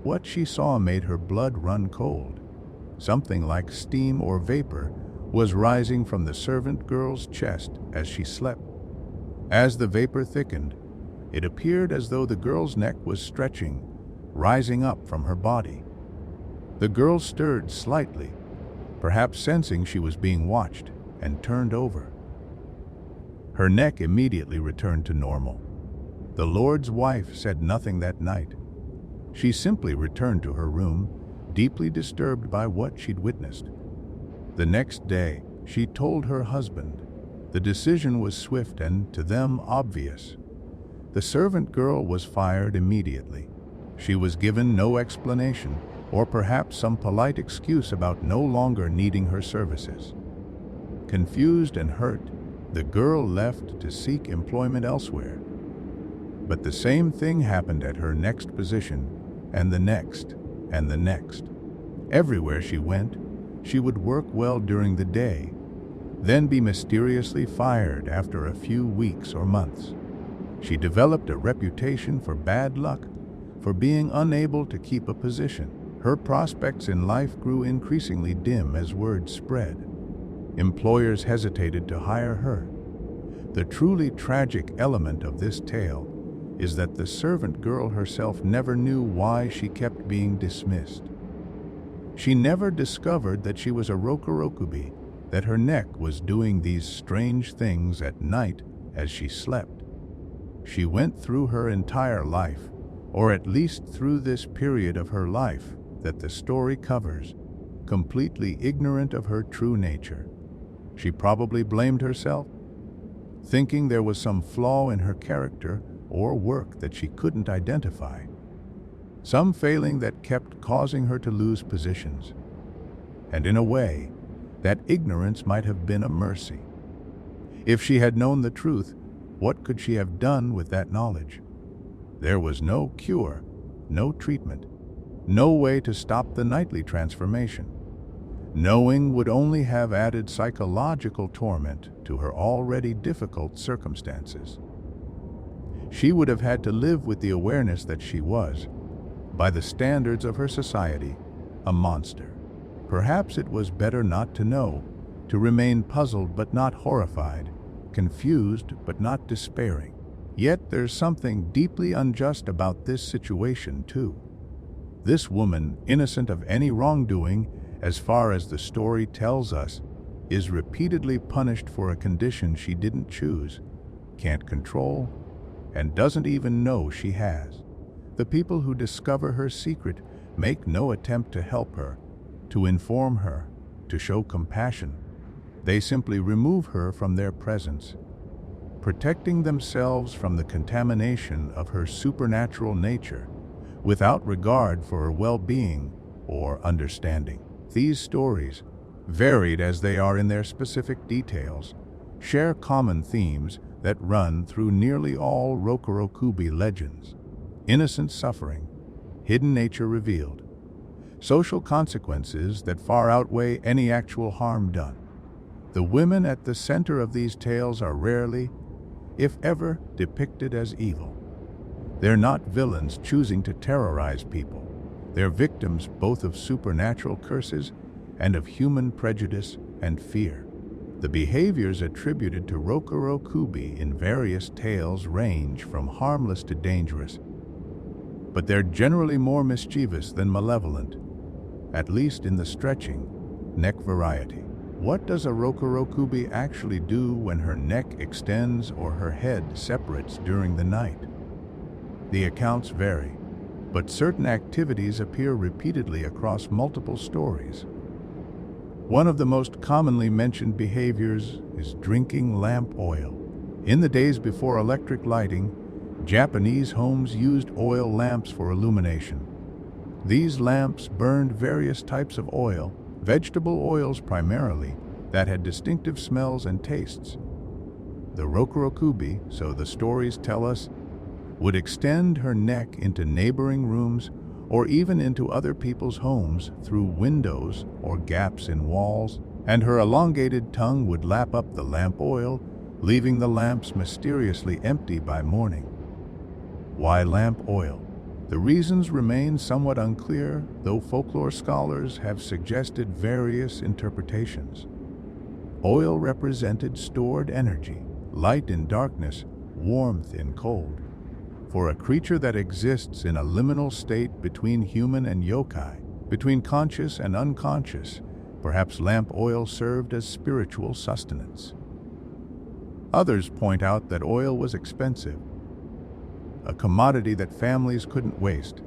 What she saw made her blood run cold. Something like steam or vapor was rising from the servant girl's chest as she slept. As the vapor thickened, it appeared as though the girl's neck was stretching, rising up from her body. The girl stirred slightly, perhaps sensing she was being watched, and turned over. Her neck immediately returned to normal. The Lord's wife said nothing that night. She simply returned to her room, deeply disturbed by what she'd witnessed. The next day, she told her husband. The decision was swift and, to them, obvious. The servant girl was fired immediately. She was given no explanation, or perhaps some polite excuse about no longer needing her services. Confused and hurt, the girl left to seek employment elsewhere. But the same thing happened at her next position, and the next, and the next. Everywhere she went, she would work well during the day, then be mysteriously fired after a few weeks or months. She developed a reputation for bad luck, for being unable to keep a position. Her prospects in life grew increasingly dim as word spread. Employers hesitated to hire her. The truly tragic element of this tale is that the servant girl herself never knew why she kept being dismissed. She never discovered that she was a Rokurokubi, that her neck was doing these strange things at night as she slept. She went through her entire life, or at least through this period of her life that the story covers, completely ignorant of her true nature. She probably blamed herself, thinking there was some flaw in her character or work that she couldn't identify, some failing that kept causing her to lose positions. And in a way, that ignorance might have been a mercy. If she had known the truth, what could she have done with that knowledge? There was no cure, no treatment, no way to stop the nightly transformation. Knowing would only have added psychological torment to her already difficult circumstances. She would have had to live with the awareness that she was, by the standards of her society, a monster. Perhaps it was better not to know, to remain puzzled but not horrified, confused but not despairing. Yet there's something deeply unjust about this situation too. This woman, innocent of any wrongdoing, as far as the story tells us, is repeatedly punished for a condition she didn't choose, can't control, and doesn't even know she has. The people who discover her secret make no attempt to help her, to inform her, to show compassion. They simply remove her from their presence, protecting themselves from the contamination of her supernatural nature, without regard for her well-being or understanding. These stories, varied as they are in their specific details, share common themes that run through nearly all Rokurokubi legends. Innocent suffering, hidden nature revealed, social consequences that far outweigh any actual harm done. The women at the center of these tales are rarely, if ever, depicted as evil. They're not villains choosing to terrorize people. They're victims both of supernatural curses and of human prejudice and fear. The behaviors attributed to Rokurokubi in various tales range from harmless to dangerous, but they're generally more mischievous than malevolent, at least in the stretching neck variety. What does a Rokurokubi actually do when her neck extends or her head separates during the night? The accounts vary, but certain activities appear repeatedly across multiple stories. One of the most commonly mentioned behaviors is drinking lamp oil. In the days before electric lighting, Japanese homes used oil lamps for illumination. These lamps burned various types of oil, vegetable oils primarily, that had distinctive smells and tastes. The Rokurokubi, so the stories tell us, would extend her neck into neighboring rooms or even into other people's homes through windows or gaps in walls, and her elongated tongue would lap up the lamp oil, leaving the lamps mysteriously empty by morning. Why lamp oil? The reasons remain somewhat unclear, though folklore scholars have suggested various interpretations. Oil represented stored energy, light in darkness, warmth in cold. For a creature that exists in a liminal state between human and yokai, between conscious and unconscious, perhaps lamp oil served as spiritual sustenance. Others point out that oil was expensive, a commodity that families couldn't waste,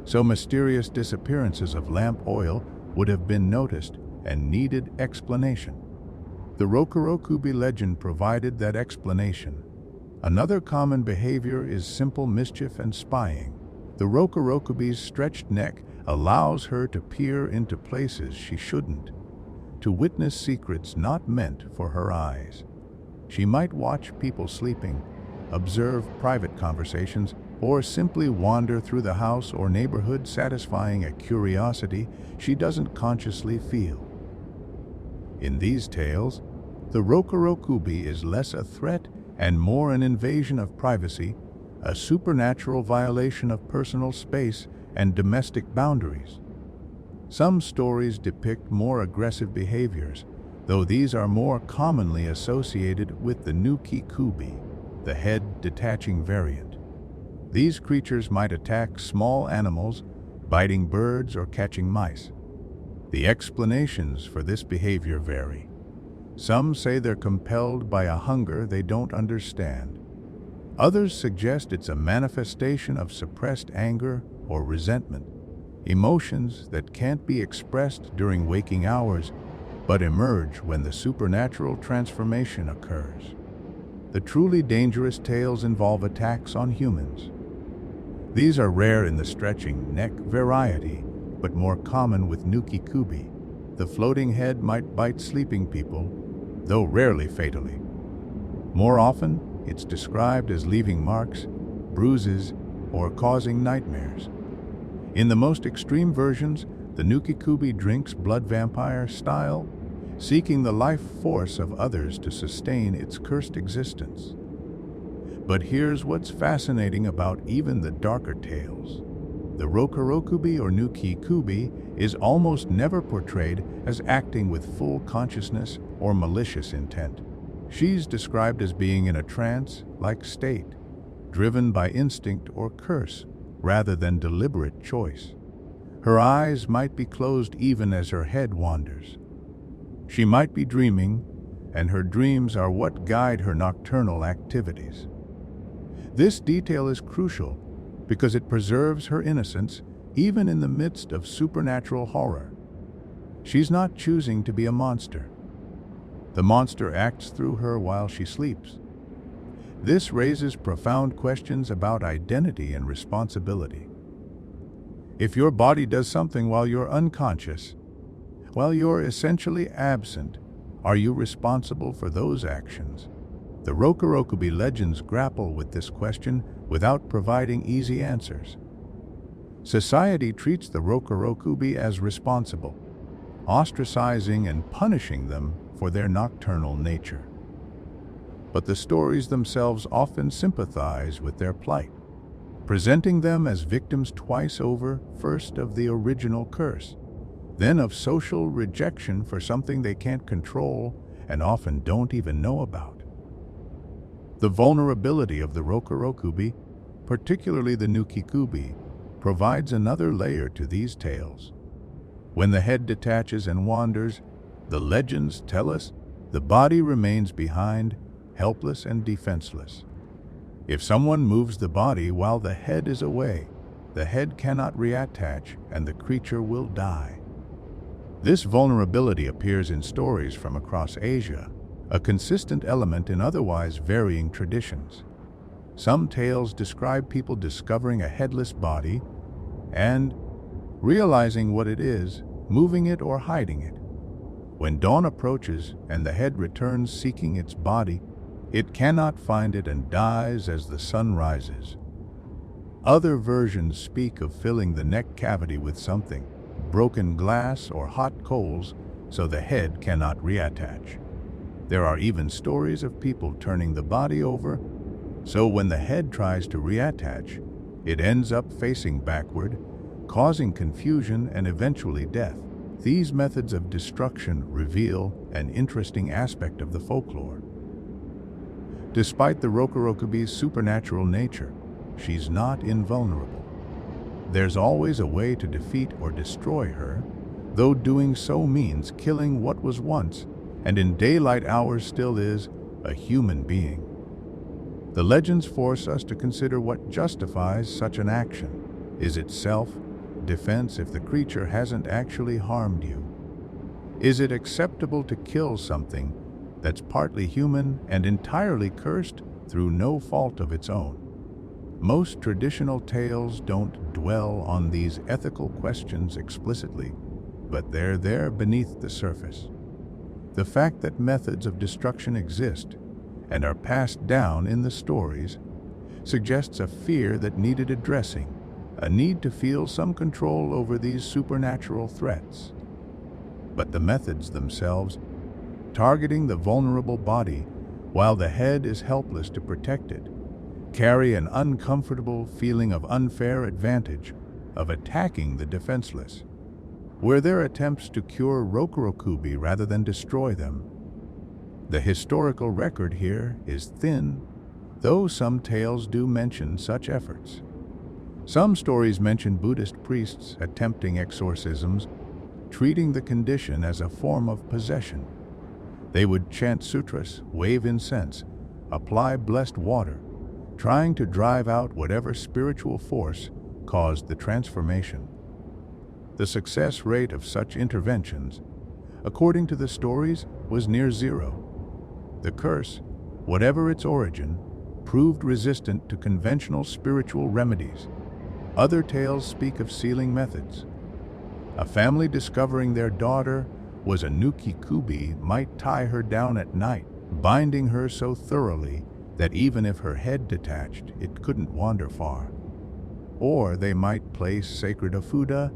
so mysterious disappearances of lamp oil would have been noticed and needed explanation. The Rokurokubi legend provided that explanation. Another common behavior is simple mischief and spying. The Rokurokubi's stretched neck allows her to peer into places she shouldn't, to witness secrets not meant for her eyes. She might watch people sleeping, observe private conversations, or simply wander through the house or neighborhood satisfying a curiosity she doesn't consciously feel. In these tales, the Rokurokubi is less a threat and more an invasion of privacy, a supernatural violation of personal space and domestic boundaries. Some stories depict more aggressive behaviors, though these are more commonly associated with the Nuki-kubi, the head-detaching variant. These creatures might attack small animals, biting birds or catching mice. The explanations for this behavior vary. Some say they're compelled by a hunger they don't understand. Others suggest it's a manifestation of suppressed anger or resentment, emotions that can't be expressed during waking hours but emerge when the supernatural transformation occurs. The truly dangerous tales involve attacks on humans. These are rare in the stretching neck variety, but more common with Nuki-kubi. The floating head might bite sleeping people, though rarely fatally. More often, it's described as leaving marks, bruises, or causing nightmares. In the most extreme versions, the Nuki-kubi drinks blood vampire style, seeking the life force of others to sustain its cursed existence. But here's what's fascinating about even the darker tales. The Rokurokubi or Nuki-kubi is almost never portrayed as acting with full consciousness or malicious intent. She's described as being in a trance-like state, driven by instinct or curse rather than deliberate choice. Her eyes might be closed even as her head wanders. She might be dreaming, and her dreams are what guide her nocturnal activities. This detail is crucial because it preserves her innocence even in the midst of supernatural horror. She's not choosing to be a monster. The monster acts through her while she sleeps. This raises profound questions about identity and responsibility. If your body does something while you're unconscious, while you're essentially absent, are you responsible for those actions? The Rokurokubi legends grapple with this question without providing easy answers. Society treats the Rokurokubi as responsible, ostracizing and punishing them for their nocturnal nature. But the stories themselves often sympathize with their plight. presenting them as victims twice over, first of the original curse, then of social rejection for something they can't control and often don't even know about. The vulnerability of the Rokurokubi, particularly the Nukikubi, provides another layer to these tales. When the head detaches and wanders, the legends tell us the body remains behind, helpless and defenseless. If someone moves the body while the head is away, the head cannot reattach and the creature will die. This vulnerability appears in stories from across Asia, a consistent element in otherwise varying traditions. Some tales describe people discovering a headless body and, realizing what it is, moving it or hiding it. When dawn approaches and the head returns seeking its body, it cannot find it and dies as the sun rises. Other versions speak of filling the neck cavity with something, broken glass or hot coals, so the head cannot reattach. There are even stories of people turning the body over, so when the head tries to reattach, it ends up facing backward, causing confusion and eventually death. These methods of destruction reveal an interesting aspect of the folklore. Despite the Rokurokubi's supernatural nature, she's not invulnerable. There's always a way to defeat or destroy her, though doing so means killing what was once, and in daylight hours still is, a human being. The legends force us to consider what justifies such an action. Is it self-defense if the creature hasn't actually harmed you? Is it acceptable to kill something that's partly human and entirely cursed through no fault of its own? Most traditional tales don't dwell on these ethical questions explicitly, but they're there beneath the surface. The fact that methods of destruction exist and are passed down in the stories suggests a fear that needed addressing, a need to feel some control over these supernatural threats. But the methods themselves, targeting the vulnerable body while the head is helpless to protect it, carry an uncomfortable feeling of unfair advantage, of attacking the defenseless. Were there attempts to cure Rokurokubi rather than destroy them? The historical record here is thin, though some tales do mention such efforts. Some stories mention Buddhist priests attempting exorcisms, treating the condition as a form of possession. They would chant sutras, wave incense, apply blessed water, trying to drive out whatever spiritual force caused the transformation. The success rate of such interventions, according to the stories, was near zero. The curse, whatever its origin, proved resistant to conventional spiritual remedies. Other tales speak of sealing methods. A family discovering their daughter was a Nukikubi might tie her down at night, binding her so thoroughly that even if her head detached, it couldn't wander far. Or they might place sacred afuda,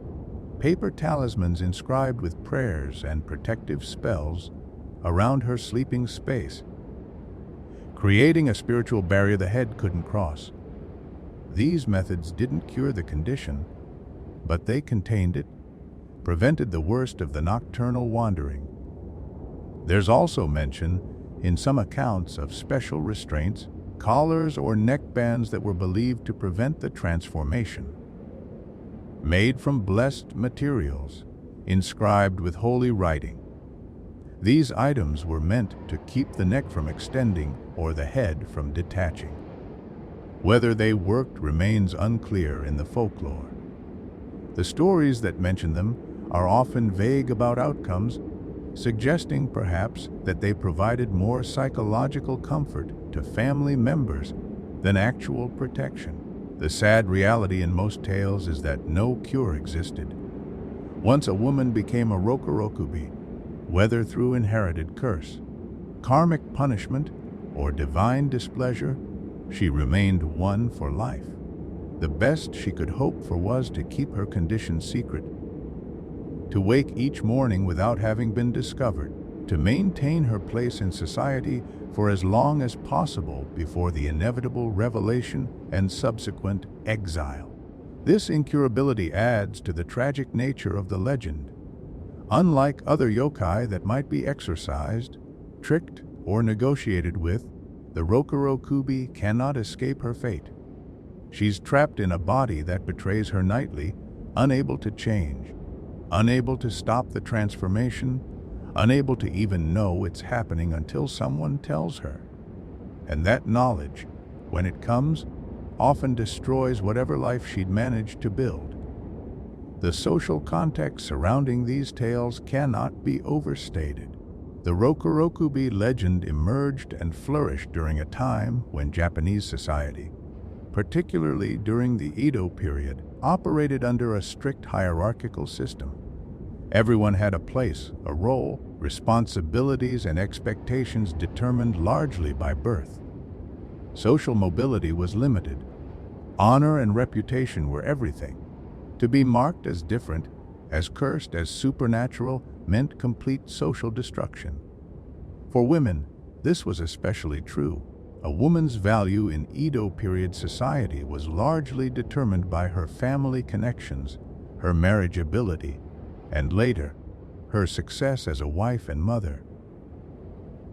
paper talismans inscribed with prayers and protective spells, around her sleeping space, creating a spiritual barrier the head couldn't cross. These methods didn't cure the condition, but they contained it, prevented the worst of the nocturnal wandering. There's also mention, in some accounts, of special restraints, collars or neckbands that were believed to prevent the transformation. Made from blessed materials, inscribed with holy writing. These items were meant to keep the neck from extending or the head from detaching. Whether they worked remains unclear in the folklore. The stories that mention them are often vague about outcomes, suggesting perhaps that they provided more psychological comfort to family members than actual protection. The sad reality in most tales is that no cure existed. Once a woman became a Rokurokubi, whether through inherited curse, karmic punishment, or divine displeasure, she remained one for life. The best she could hope for was to keep her condition secret, to wake each morning without having been discovered, to maintain her place in society for as long as possible before the inevitable revelation and subsequent exile. This incurability adds to the tragic nature of the legend. Unlike other yokai that might be exorcised, tricked, or negotiated with, the Rokurokubi cannot escape her fate. She's trapped in a body that betrays her nightly, unable to change, unable to stop the transformation, unable to even know it's happening until someone tells her. And that knowledge, when it comes, often destroys whatever life she'd managed to build. The social context surrounding these tales cannot be overstated. The Rokurokubi legend emerged and flourished during a time when Japanese society, particularly during the Edo period, operated under a strict hierarchical system. Everyone had a place, a role, responsibilities and expectations determined largely by birth. Social mobility was limited. Honor and reputation were everything. To be marked as different, as cursed, as supernatural, meant complete social destruction. For women, this was especially true. A woman's value in Edo-period society was largely determined by her family connections, her marriageability, and later, her success as a wife and mother.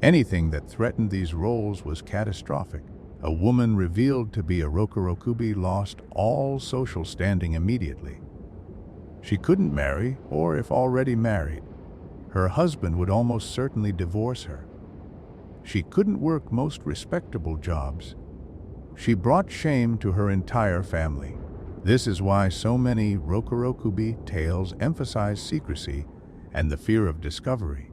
Anything that threatened these roles was catastrophic. A woman revealed to be a Rokurokubi lost all social standing immediately. She couldn't marry, or if already married, her husband would almost certainly divorce her. She couldn't work most respectable jobs. She brought shame to her entire family. This is why so many Rokurokubi tales emphasize secrecy and the fear of discovery.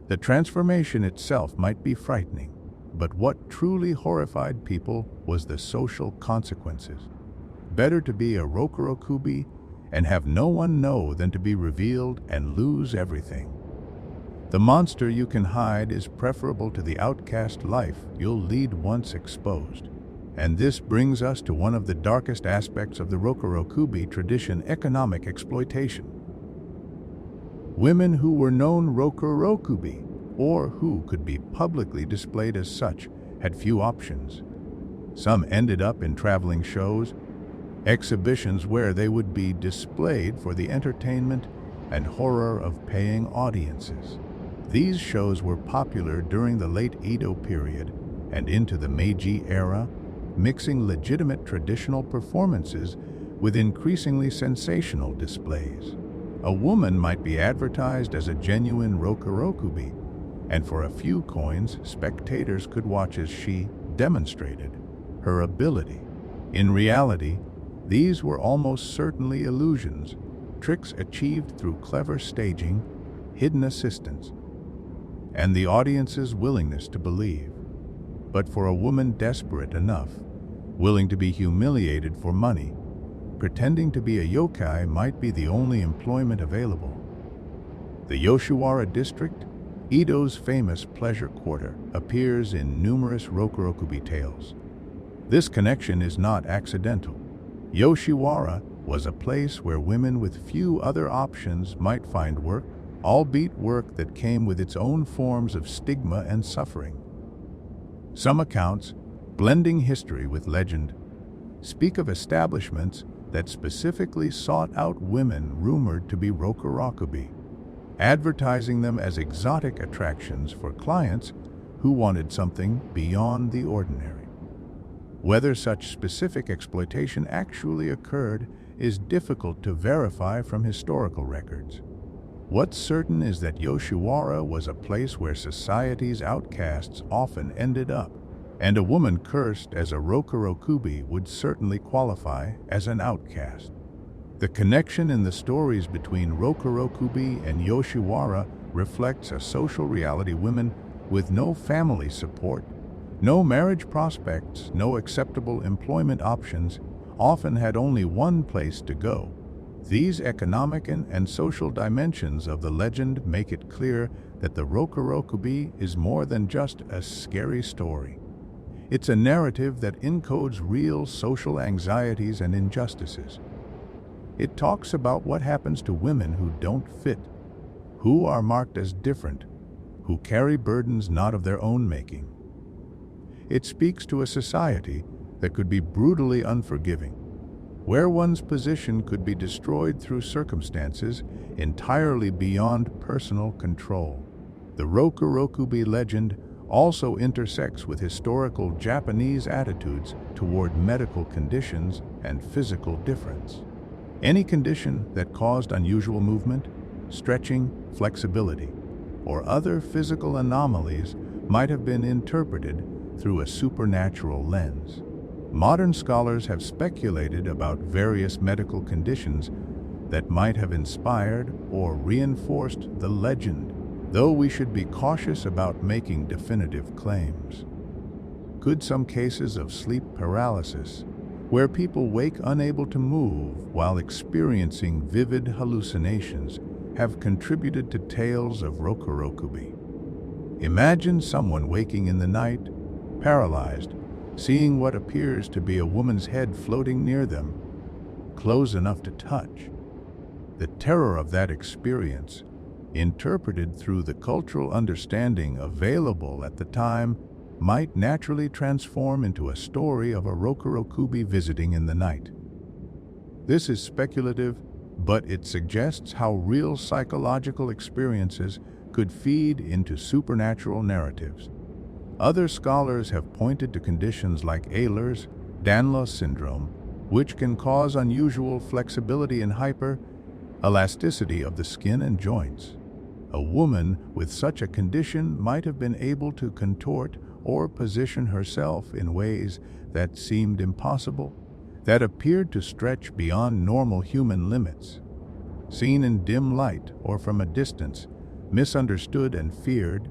The transformation itself might be frightening, but what truly horrified people was the social consequences. Better to be a Rokurokubi and have no one know than to be revealed and lose everything. The monster you can hide is preferable to the outcast life you'll lead once exposed. And this brings us to one of the darkest aspects of the Rokurokubi tradition: economic exploitation. Women who were known Rokurokubi, or who could be publicly displayed as such, had few options. Some ended up in traveling shows, exhibitions where they would be displayed for the entertainment and horror of paying audiences. These shows were popular during the late Edo period and into the Meiji era, mixing legitimate traditional performances with increasingly sensational displays. A woman might be advertised as a genuine Rokurokubi, and for a few coins, spectators could watch as she demonstrated her ability. In reality, these were almost certainly illusions, tricks achieved through clever staging, hidden assistance, and the audience's willingness to believe. But for a woman desperate enough, willing to be humiliated for money, pretending to be a yokai might be the only employment available. The Yoshiwara district, Edo's famous pleasure quarter, appears in numerous Rokurokubi tales. This connection is not accidental. Yoshiwara was a place where women with few other options might find work, albeit work that came with its own forms of stigma and suffering. Some accounts, blending history with legend, speak of establishments that specifically sought out women rumored to be Rokurokubi, advertising them as exotic attractions for clients who wanted something beyond the ordinary. Whether such specific exploitation actually occurred is difficult to verify from historical records. What's certain is that Yoshiwara was a place where society's outcasts often ended up, and a woman cursed as a Rokurokubi would certainly qualify as an outcast. The connection in the stories between Rokurokubi and Yoshiwara reflects a social reality. Women with no family support, no marriage prospects, no acceptable employment options, often had only one place to go. These economic and social dimensions of the legend make it clear that the Rokurokubi is more than just a scary story. It's a narrative that encodes real social anxieties and injustices. It talks about what happens to women who don't fit, who are marked as different, who carry burdens not of their own making. It speaks to a society that could be brutally unforgiving, where one's position could be destroyed through circumstances entirely beyond personal control. The Rokurokubi legend also intersects with historical Japanese attitudes toward medical conditions and physical difference. Any condition that caused unusual movement, stretching, flexibility, or other physical anomalies might have been interpreted through a supernatural lens. Modern scholars have speculated about various medical conditions that might have inspired or reinforced the legend, though we should be cautious about making definitive claims. Could some cases of sleep paralysis, where people wake unable to move while experiencing vivid hallucinations, have contributed to tales of Rokurokubi? Imagine someone waking in the night, paralyzed, seeing what appears to be a woman's head floating near them, close enough to touch. The terror of that experience, interpreted through the cultural understanding available at the time, might naturally transform into a story of a Rokurokubi visiting in the night. This is speculative, but it suggests how real psychological experiences could feed into supernatural narratives. Other scholars have pointed to conditions like Ehlers-Danlos syndrome, which can cause unusual flexibility and hyper-elasticity of the skin and joints. A woman with such a condition might have been able to contort or position herself in ways that seemed impossible, that appeared to stretch beyond normal human limits. Seen in dim light or from a distance, misunderstood and feared,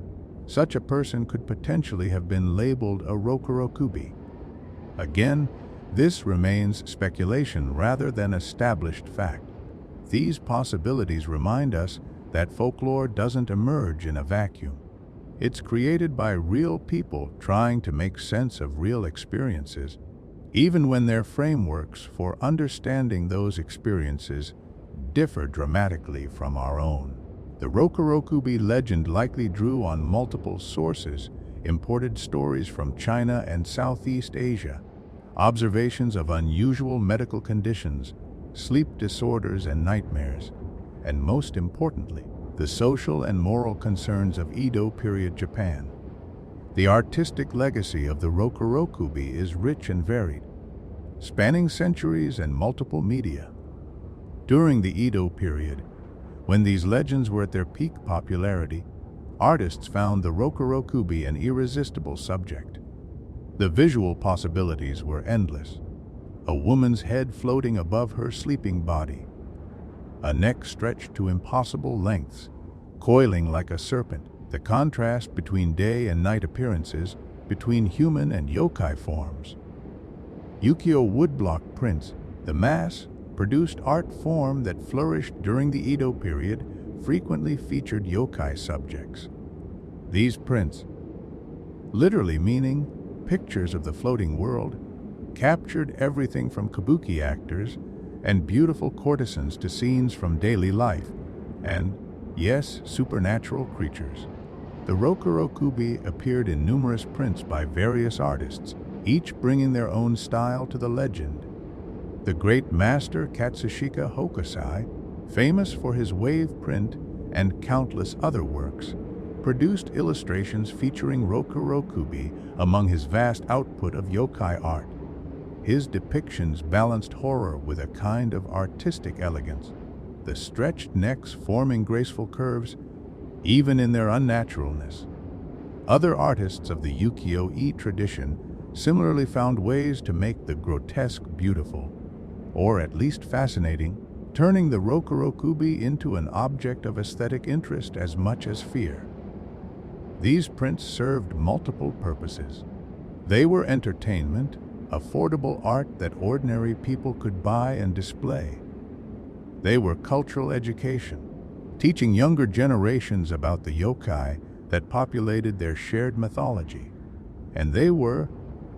such a person could potentially have been labeled a Rokurokubi. Again, this remains speculation rather than established fact. These possibilities remind us that folklore doesn't emerge in a vacuum. It's created by real people trying to make sense of real experiences, even when their frameworks for understanding those experiences differ dramatically from our own. The Rokurokubi legend likely drew on multiple sources, imported stories from China and Southeast Asia, observations of unusual medical conditions, sleep disorders and nightmares, and most importantly, the social and moral concerns of Edo-period Japan. The artistic legacy of the Rokurokubi is rich and varied, spanning centuries and multiple media. During the Edo period, when these legends were at their peak popularity, artists found the Rokurokubi an irresistible subject. The visual possibilities were endless. A woman's head floating above her sleeping body, a neck stretched to impossible lengths, coiling like a serpent, the contrast between day and night appearances, between human and yokai forms. Ukiyo woodblock prints, the mass-produced art form that flourished during the Edo period, frequently featured yokai subjects. These prints, literally meaning pictures of the floating world, captured everything from kabuki actors and beautiful courtesans to scenes from daily life and, yes, supernatural creatures. The Rokurokubi appeared in numerous prints by various artists, each bringing their own style to the legend. The great master Katsushika Hokusai, famous for his wave print and countless other works, produced illustrations featuring Rokurokubi among his vast output of yokai art. His depictions balanced horror with a kind of artistic elegance, the stretched necks forming graceful curves, even in their unnaturalness. Other artists of the ukiyo-e tradition similarly found ways to make the grotesque beautiful, or at least fascinating, turning the Rokurokubi into an object of aesthetic interest as much as fear. These prints served multiple purposes. They were entertainment, affordable art that ordinary people could buy and display. They were cultural education, teaching younger generations about the yokai that populated their shared mythology. And they were,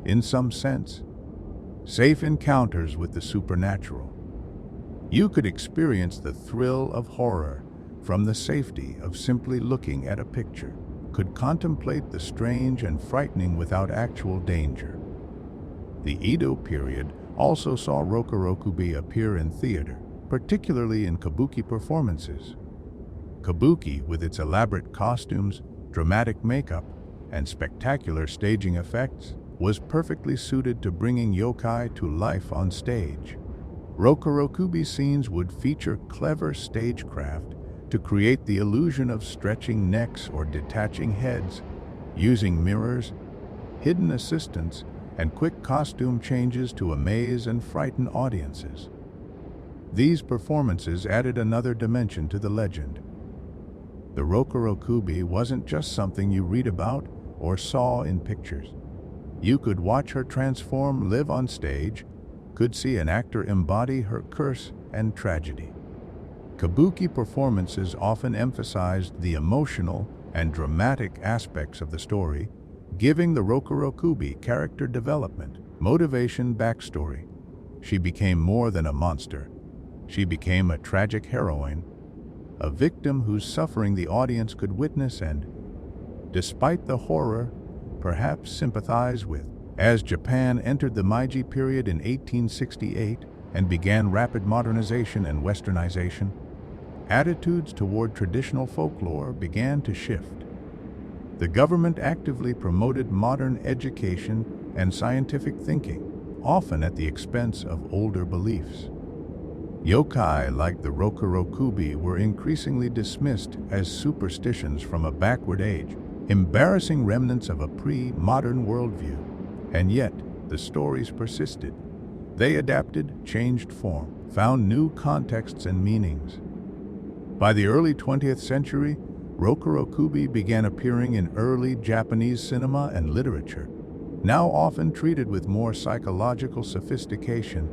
in some sense, safe encounters with the supernatural. You could experience the thrill of horror from the safety of simply looking at a picture. could contemplate the strange and frightening without actual danger. The Edo period also saw Rokurokubi appear in theater, particularly in kabuki performances. Kabuki, with its elaborate costumes, dramatic makeup, and spectacular staging effects, was perfectly suited to bringing yokai to life on stage. Rokurokubi scenes would feature clever stagecraft to create the illusion of stretching necks or detaching heads, using mirrors, hidden assistants, and quick costume changes to amaze and frighten audiences. These performances added another dimension to the legend. The Rokurokubi wasn't just something you read about or saw in pictures. You could watch her transform live on stage, could see an actor embody her curse and tragedy. Kabuki performances often emphasized the emotional and dramatic aspects of the story, giving the Rokurokubi character development, motivation, backstory. She became more than a monster. She became a tragic heroine, a victim whose suffering the audience could witness and, despite the horror, perhaps sympathize with. As Japan entered the Meiji period in 1868 and began rapid modernization and westernization, attitudes toward traditional folklore began to shift. The government actively promoted modern education and scientific thinking, often at the expense of older beliefs. Yokai, like the Rokurokubi, were increasingly dismissed as superstitions from a backward age, embarrassing remnants of a pre-modern worldview. And yet, the stories persisted. They adapted, changed form, found new contexts and meanings. By the early 20th century, Rokurokubi began appearing in early Japanese cinema and literature, now often treated with more psychological sophistication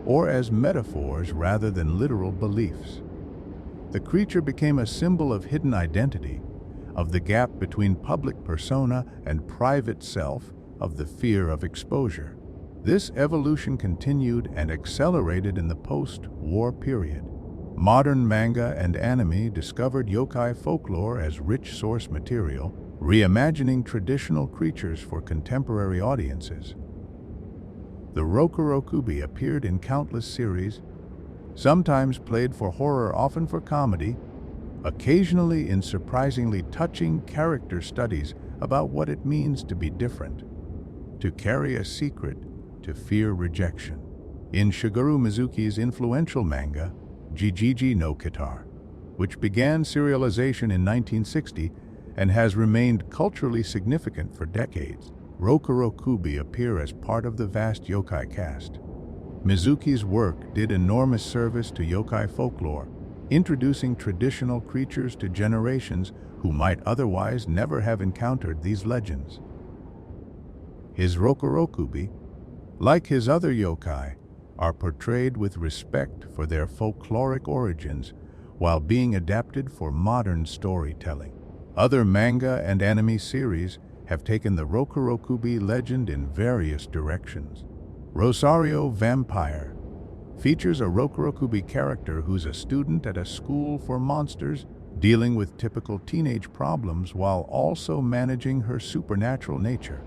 or as metaphors rather than literal beliefs. The creature became a symbol of hidden identity, of the gap between public persona and private self, of the fear of exposure. This evolution continued and accelerated in the post-war period. Modern manga and anime discovered yokai folklore as rich source material, reimagining traditional creatures for contemporary audiences. The Rokurokubi appeared in countless series, sometimes played for horror, often for comedy, occasionally in surprisingly touching character studies about what it means to be different, to carry a secret, to fear rejection. In Shigeru Mizuki's influential manga, Jijiji no Kitar, which began serialization in 1960 and has remained culturally significant for decades, Rokurokubi appear as part of the vast yokai cast. Mizuki's work did enormous service to yokai folklore, introducing traditional creatures to generations who might otherwise never have encountered these legends. His Rokurokubi, like his other yokai, are portrayed with respect for their folkloric origins while being adapted for modern storytelling. Other manga and anime series have taken the Rokurokubi legend in various directions. Rosario Vampire features a Rokurokubi character who's a student at a school for monsters, dealing with typical teenage problems while also managing her supernatural nature.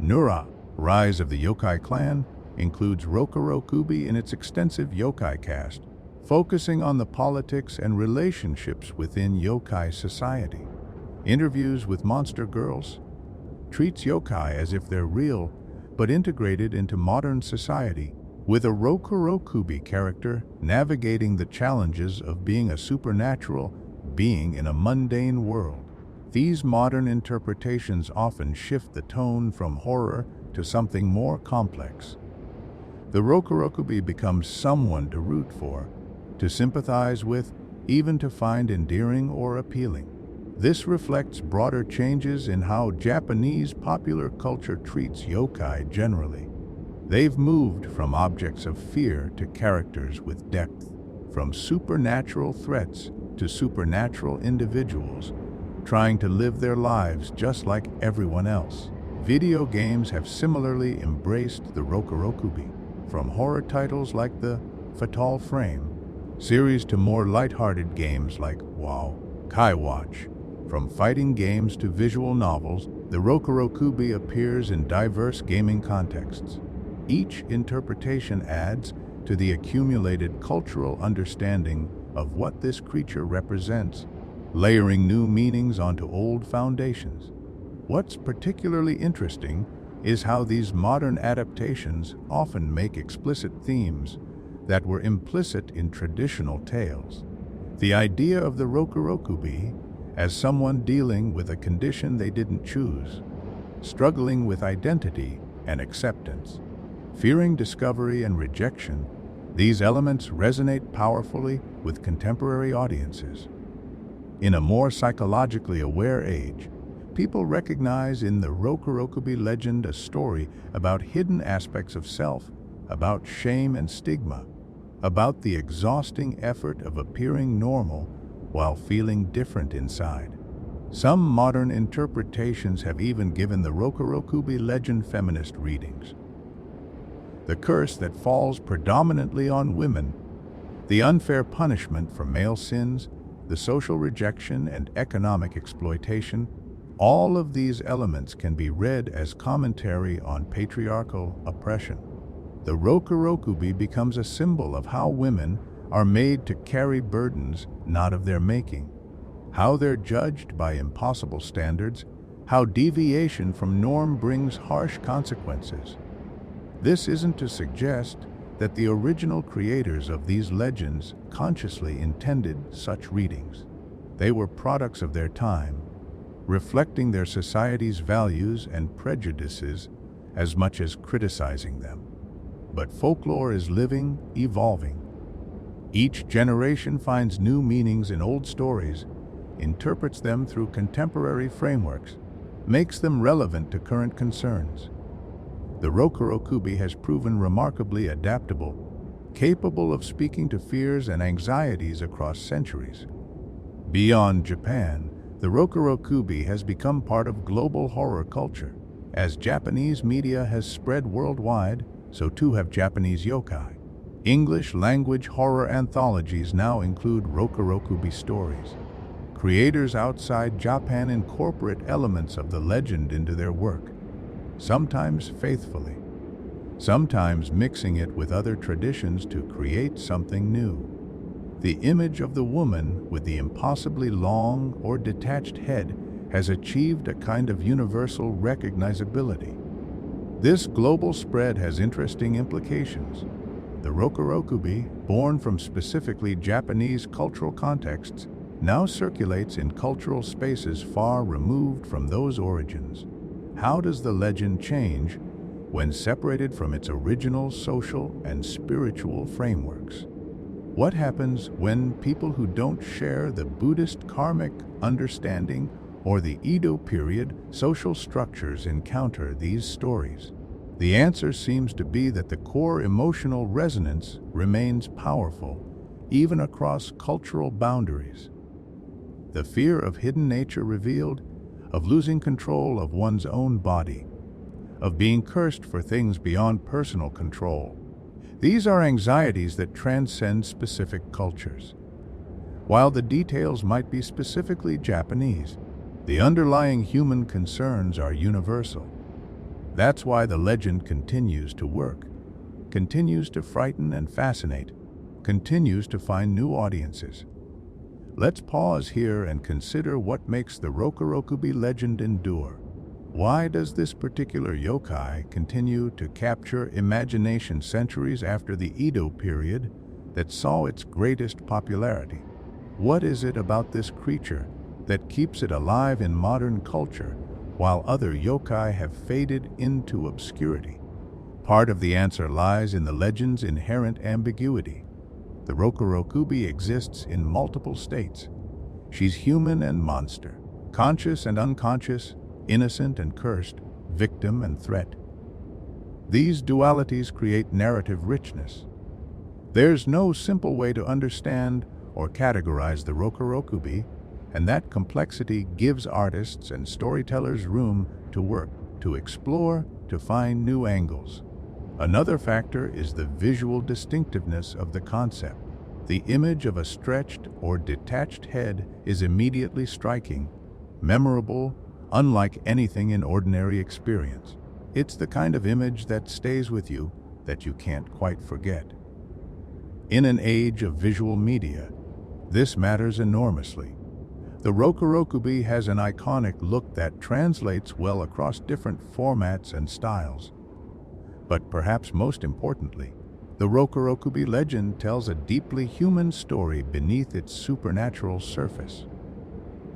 Nura, Rise of the Yokai Clan, includes Rokurokubi in its extensive yokai cast, focusing on the politics and relationships within yokai society. Interviews with Monster Girls treats yokai as if they're real, but integrated into modern society, with a Rokurokubi character navigating the challenges of being a supernatural being in a mundane world. These modern interpretations often shift the tone from horror to something more complex. The Rokurokubi becomes someone to root for, to sympathize with, even to find endearing or appealing. This reflects broader changes in how Japanese popular culture treats yokai generally. They've moved from objects of fear to characters with depth, from supernatural threats to supernatural individuals, trying to live their lives just like everyone else. Video games have similarly embraced the Rokurokubi, from horror titles like the Fatal Frame series to more lighthearted games like WoW, Kai Watch, From fighting games to visual novels, the Rokurokubi appears in diverse gaming contexts. Each interpretation adds to the accumulated cultural understanding of what this creature represents, layering new meanings onto old foundations. What's particularly interesting is how these modern adaptations often make explicit themes that were implicit in traditional tales. The idea of the Rokurokubi as someone dealing with a condition they didn't choose, struggling with identity and acceptance, fearing discovery and rejection, these elements resonate powerfully with contemporary audiences. In a more psychologically aware age, people recognize in the Rokurokubi legend a story about hidden aspects of self, about shame and stigma, about the exhausting effort of appearing normal while feeling different inside. Some modern interpretations have even given the Rokurokubi legend feminist readings. The curse that falls predominantly on women, the unfair punishment for male sins, the social rejection and economic exploitation, all of these elements can be read as commentary on patriarchal oppression. The Rokurokubi becomes a symbol of how women are made to carry burdens not of their making, how they're judged by impossible standards, how deviation from norm brings harsh consequences. This isn't to suggest that the original creators of these legends consciously intended such readings. They were products of their time, reflecting their society's values and prejudices as much as criticizing them. But folklore is living, evolving. Each generation finds new meanings in old stories, interprets them through contemporary frameworks, makes them relevant to current concerns. The Rokurokubi has proven remarkably adaptable, capable of speaking to fears and anxieties across centuries. Beyond Japan, the Rokurokubi has become part of global horror culture. As Japanese media has spread worldwide, so too have Japanese yokai. English-language horror anthologies now include Rokurokubi stories. Creators outside Japan incorporate elements of the legend into their work, sometimes faithfully, sometimes mixing it with other traditions to create something new. The image of the woman with the impossibly long or detached head has achieved a kind of universal recognizability. This global spread has interesting implications. The Rokurokubi, born from specifically Japanese cultural contexts, now circulates in cultural spaces far removed from those origins. How does the legend change when separated from its original social and spiritual frameworks? What happens when people who don't share the Buddhist karmic understanding or the Edo-period social structures encounter these stories? The answer seems to be that the core emotional resonance remains powerful, even across cultural boundaries. The fear of hidden nature revealed, of losing control of one's own body, of being cursed for things beyond personal control. These are anxieties that transcend specific cultures. While the details might be specifically Japanese, the underlying human concerns are universal. That's why the legend continues to work, continues to frighten and fascinate, continues to find new audiences. Let's pause here and consider what makes the Rokurokubi legend endure. Why does this particular yokai continue to capture imagination centuries after the Edo period that saw its greatest popularity? What is it about this creature that keeps it alive in modern culture while other yokai have faded into obscurity? Part of the answer lies in the legend's inherent ambiguity. The Rokurokubi exists in multiple states. She's human and monster, conscious and unconscious, innocent and cursed, victim and threat. These dualities create narrative richness. There's no simple way to understand or categorize the Rokurokubi, and that complexity gives artists and storytellers room to work, to explore, to find new angles. Another factor is the visual distinctiveness of the concept. The image of a stretched or detached head is immediately striking, memorable, unlike anything in ordinary experience. It's the kind of image that stays with you, that you can't quite forget. In an age of visual media, this matters enormously. The Rokurokubi has an iconic look that translates well across different formats and styles. But perhaps most importantly, the Rokurokubi legend tells a deeply human story beneath its supernatural surface.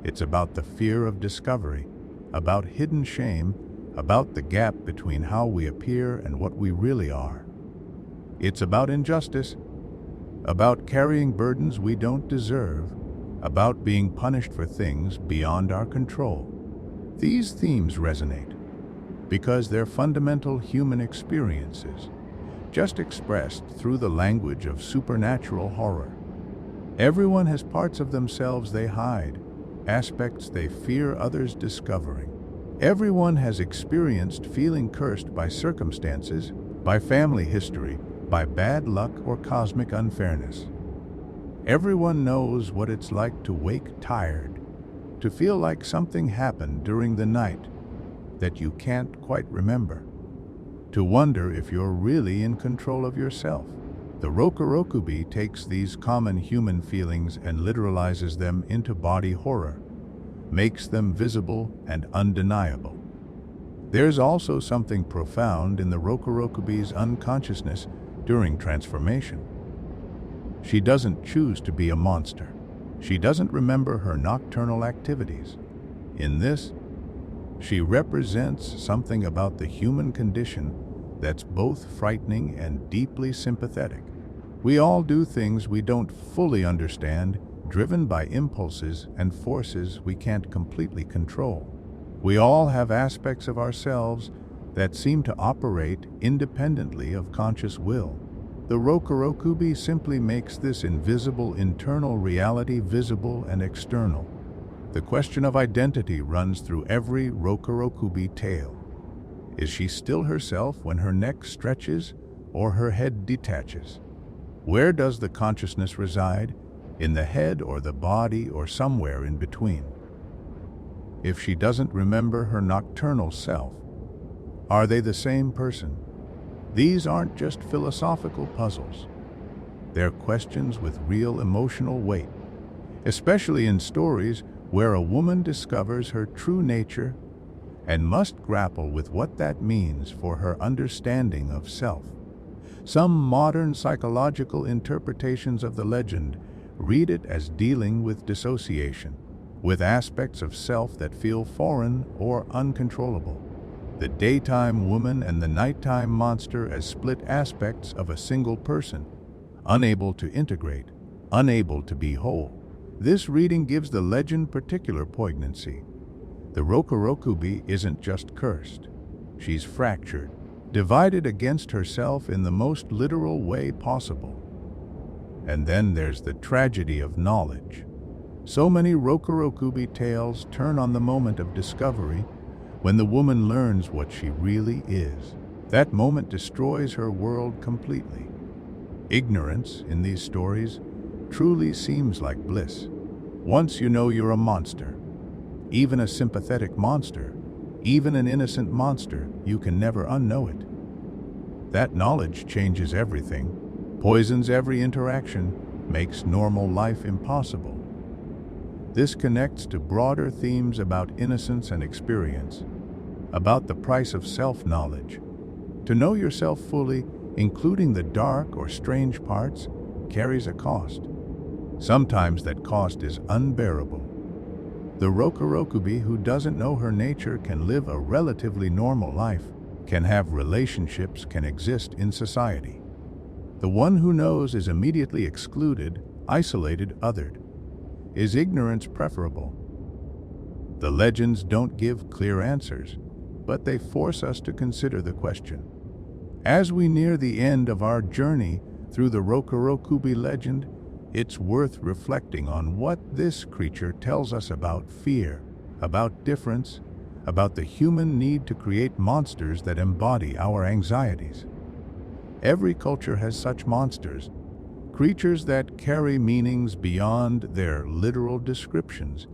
It's about the fear of discovery, about hidden shame, about the gap between how we appear and what we really are. It's about injustice, about carrying burdens we don't deserve, about being punished for things beyond our control. These themes resonate because they're fundamental human experiences, just expressed through the language of supernatural horror. Everyone has parts of themselves they hide, aspects they fear others discovering. Everyone has experienced feeling cursed by circumstances, by family history, by bad luck or cosmic unfairness. Everyone knows what it's like to wake tired, to feel like something happened during the night that you can't quite remember, to wonder if you're really in control of yourself. The Rokurokubi takes these common human feelings and literalizes them into body horror, makes them visible and undeniable. There's also something profound in the Rokurokubi's unconsciousness during transformation. She doesn't choose to be a monster. She doesn't remember her nocturnal activities. In this, she represents something about the human condition that's both frightening and deeply sympathetic. We all do things we don't fully understand, driven by impulses and forces we can't completely control. We all have aspects of ourselves that seem to operate independently of conscious will. The Rokurokubi simply makes this invisible internal reality visible and external. The question of identity runs through every Rokurokubi tale. Is she still herself when her neck stretches or her head detaches? Where does the consciousness reside? In the head or the body or somewhere in between? If she doesn't remember her nocturnal self, are they the same person? These aren't just philosophical puzzles. They're questions with real emotional weight, especially in stories where a woman discovers her true nature and must grapple with what that means for her understanding of self. Some modern psychological interpretations of the legend read it as dealing with dissociation, with aspects of self that feel foreign or uncontrollable. The daytime woman and the nighttime monster as split aspects of a single person, unable to integrate, unable to be whole. This reading gives the legend particular poignancy. The Rokurokubi isn't just cursed. She's fractured, divided against herself in the most literal way possible. And then there's the tragedy of knowledge. So many Rokurokubi tales turn on the moment of discovery, when the woman learns what she really is. That moment destroys her world completely. Ignorance in these stories truly seems like bliss. Once you know you're a monster, even a sympathetic monster, even an innocent monster, you can never unknow it. That knowledge changes everything, poisons every interaction, makes normal life impossible. This connects to broader themes about innocence and experience, about the price of self-knowledge. To know yourself fully, including the dark or strange parts, carries a cost. Sometimes that cost is unbearable. The Rokurokubi who doesn't know her nature can live a relatively normal life, can have relationships, can exist in society. The one who knows is immediately excluded, isolated, othered. Is ignorance preferable? The legends don't give clear answers, but they force us to consider the question. As we near the end of our journey through the Rokurokubi legend, it's worth reflecting on what this creature tells us about fear, about difference, about the human need to create monsters that embody our anxieties. Every culture has such monsters, creatures that carry meanings beyond their literal descriptions.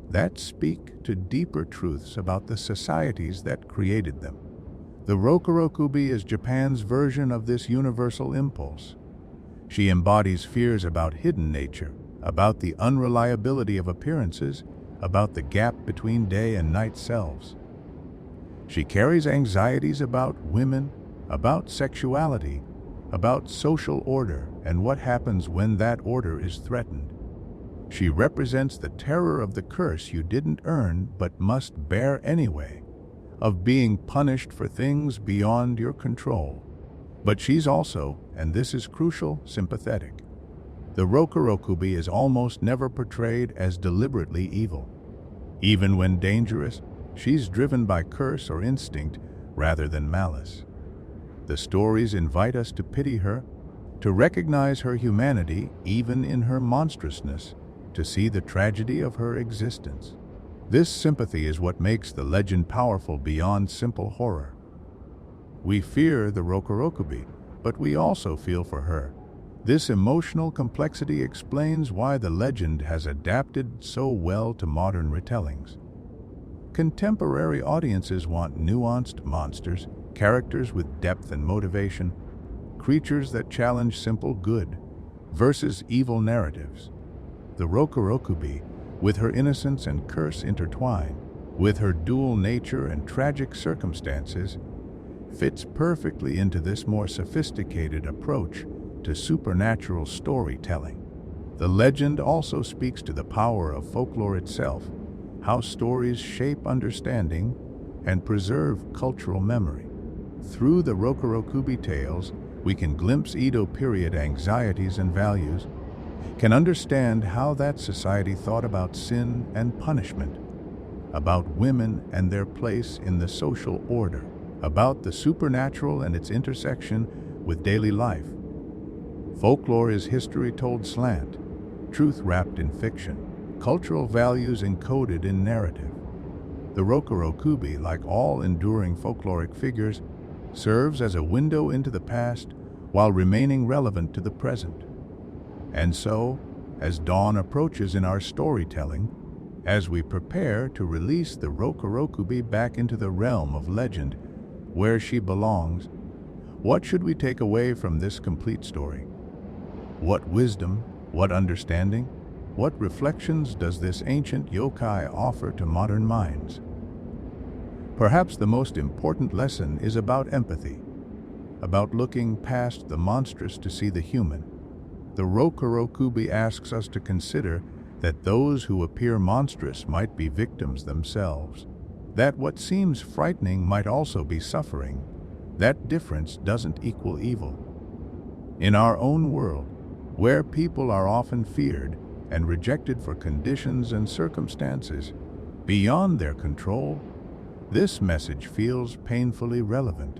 that speak to deeper truths about the societies that created them. The Rokurokubi is Japan's version of this universal impulse. She embodies fears about hidden nature, about the unreliability of appearances, about the gap between day and night selves. She carries anxieties about women, about sexuality, about social order, and what happens when that order is threatened. She represents the terror of the curse you didn't earn but must bear anyway, of being punished for things beyond your control. But she's also, and this is crucial, sympathetic. The Rokurokubi is almost never portrayed as deliberately evil. Even when dangerous, she's driven by curse or instinct rather than malice. The stories invite us to pity her, to recognize her humanity even in her monstrousness, to see the tragedy of her existence. This sympathy is what makes the legend powerful beyond simple horror. We fear the Rokurokubi, but we also feel for her. This emotional complexity explains why the legend has adapted so well to modern retellings. Contemporary audiences want nuanced monsters, characters with depth and motivation, creatures that challenge simple good versus evil narratives. The Rokurokubi, with her innocence and curse intertwined, with her dual nature and tragic circumstances, fits perfectly into this more sophisticated approach to supernatural storytelling. The legend also speaks to the power of folklore itself, how stories shape understanding and preserve cultural memory. Through the Rokurokubi tales, we can glimpse Edo-period anxieties and values, can understand how that society thought about sin and punishment, about women and their place in the social order, about the supernatural and its intersection with daily life. Folklore is history told slant, truth wrapped in fiction, cultural values encoded in narrative. The Rokurokubi, like all enduring folkloric figures, serves as a window into the past while remaining relevant to the present. And so, as dawn approaches in our storytelling, as we prepare to release the Rokurokubi back into the realm of legend, where she belongs, what should we take away from this complete story? What wisdom, what understanding, what reflections does this ancient yokai offer to modern minds? Perhaps the most important lesson is about empathy, about looking past the monstrous to see the human. The Rokurokubi asks us to consider that those who appear monstrous might be victims themselves, that what seems frightening might also be suffering. That difference doesn't equal evil. In our own world, where people are often feared and rejected for conditions and circumstances beyond their control, this message feels painfully relevant.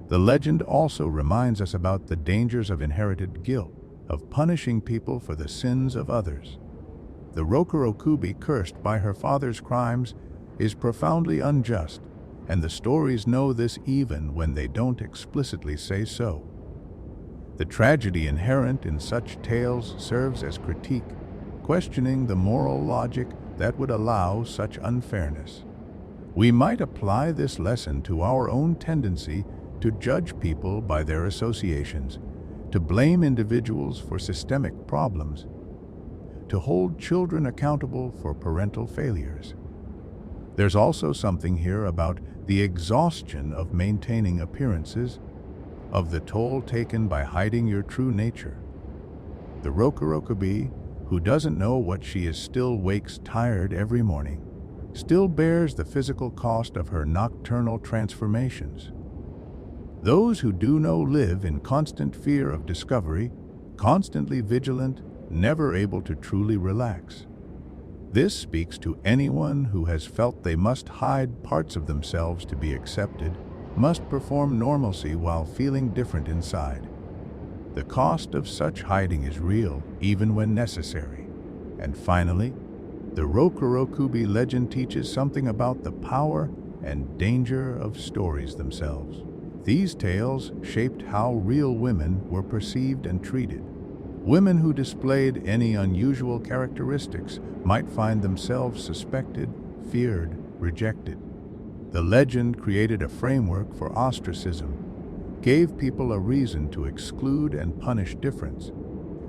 The legend also reminds us about the dangers of inherited guilt, of punishing people for the sins of others. The Rokurokubi, cursed by her father's crimes, is profoundly unjust, and the stories know this even when they don't explicitly say so. The tragedy inherent in such tales serves as critique, questioning the moral logic that would allow such unfairness. We might apply this lesson to our own tendency to judge people by their associations, to blame individuals for systemic problems, to hold children accountable for parental failures. There's also something here about the exhaustion of maintaining appearances, of the toll taken by hiding your true nature. The Rokurokubi, who doesn't know what she is, still wakes tired every morning, still bears the physical cost of her nocturnal transformations. Those who do know live in constant fear of discovery, constantly vigilant, never able to truly relax. This speaks to anyone who has felt they must hide parts of themselves to be accepted, must perform normalcy while feeling different inside. The cost of such hiding is real, even when necessary. And finally, the Rokurokubi legend teaches something about the power and danger of stories themselves. These tales shaped how real women were perceived and treated. Women who displayed any unusual characteristics might find themselves suspected, feared, rejected. The legend created a framework for ostracism, gave people a reason to exclude and punish difference.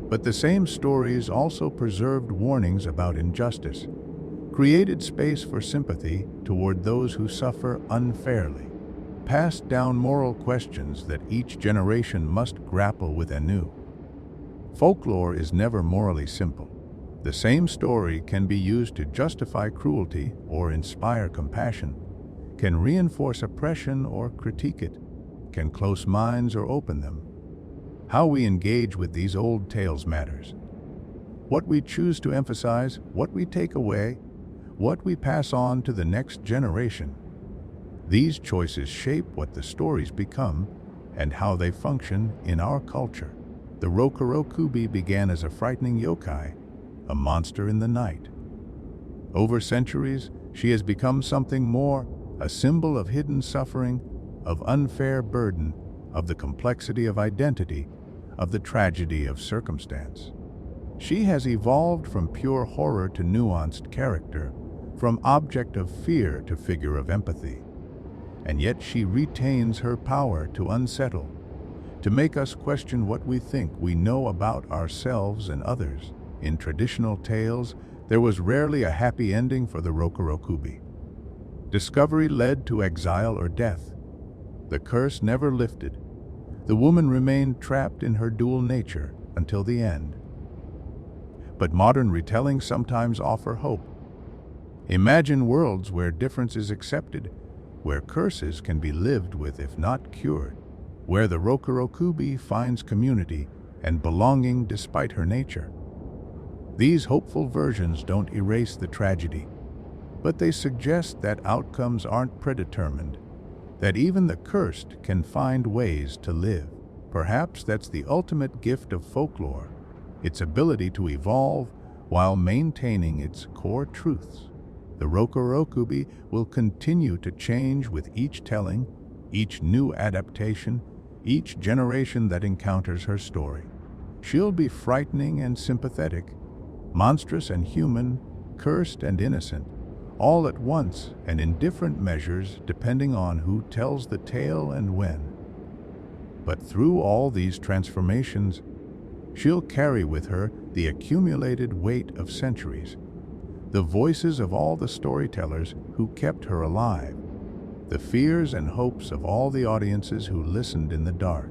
But the same stories also preserved warnings about injustice, created space for sympathy toward those who suffer unfairly, passed down moral questions that each generation must grapple with anew. Folklore is never morally simple. The same story can be used to justify cruelty or inspire compassion, can reinforce oppression or critique it, can close minds or open them. How we engage with these old tales matters. What we choose to emphasize, what we take away, what we pass on to the next generation. These choices shape what the stories become and how they function in our culture. The Rokurokubi began as a frightening yokai, a monster in the night. Over centuries, she has become something more, a symbol of hidden suffering, of unfair burden, of the complexity of identity, of the tragedy of circumstance. She has evolved from pure horror to nuanced character, from object of fear to figure of empathy. And yet she retains her power to unsettle, to make us question what we think we know about ourselves and others. In traditional tales, there was rarely a happy ending for the Rokurokubi. Discovery led to exile or death. The curse never lifted. The woman remained trapped in her dual nature until the end. But modern retellings sometimes offer hope. Imagine worlds where difference is accepted, where curses can be lived with if not cured, where the Rokurokubi finds community and belonging despite her nature. These hopeful versions don't erase the tragedy, but they suggest that outcomes aren't predetermined, that even the cursed can find ways to live. Perhaps that's the ultimate gift of folklore, its ability to evolve while maintaining its core truths. The Rokurokubi will continue to change with each telling, each new adaptation, each generation that encounters her story. She'll be frightening and sympathetic, monstrous and human, cursed and innocent, all at once and in different measures depending on who tells the tale and when. But through all these transformations, she'll carry with her the accumulated weight of centuries, the voices of all the storytellers who kept her alive, the fears and hopes of all the audiences who listened in the dark.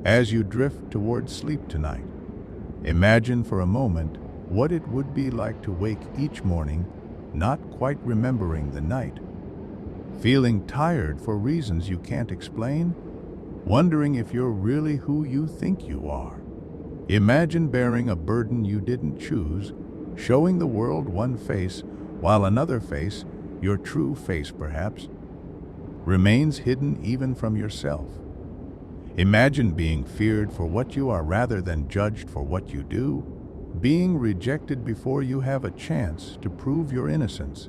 As you drift toward sleep tonight, imagine for a moment what it would be like to wake each morning not quite remembering the night, feeling tired for reasons you can't explain, wondering if you're really who you think you are. Imagine bearing a burden you didn't choose, showing the world one face, while another face, your true face perhaps, remains hidden even from yourself. Imagine being feared for what you are rather than judged for what you do, being rejected before you have a chance to prove your innocence,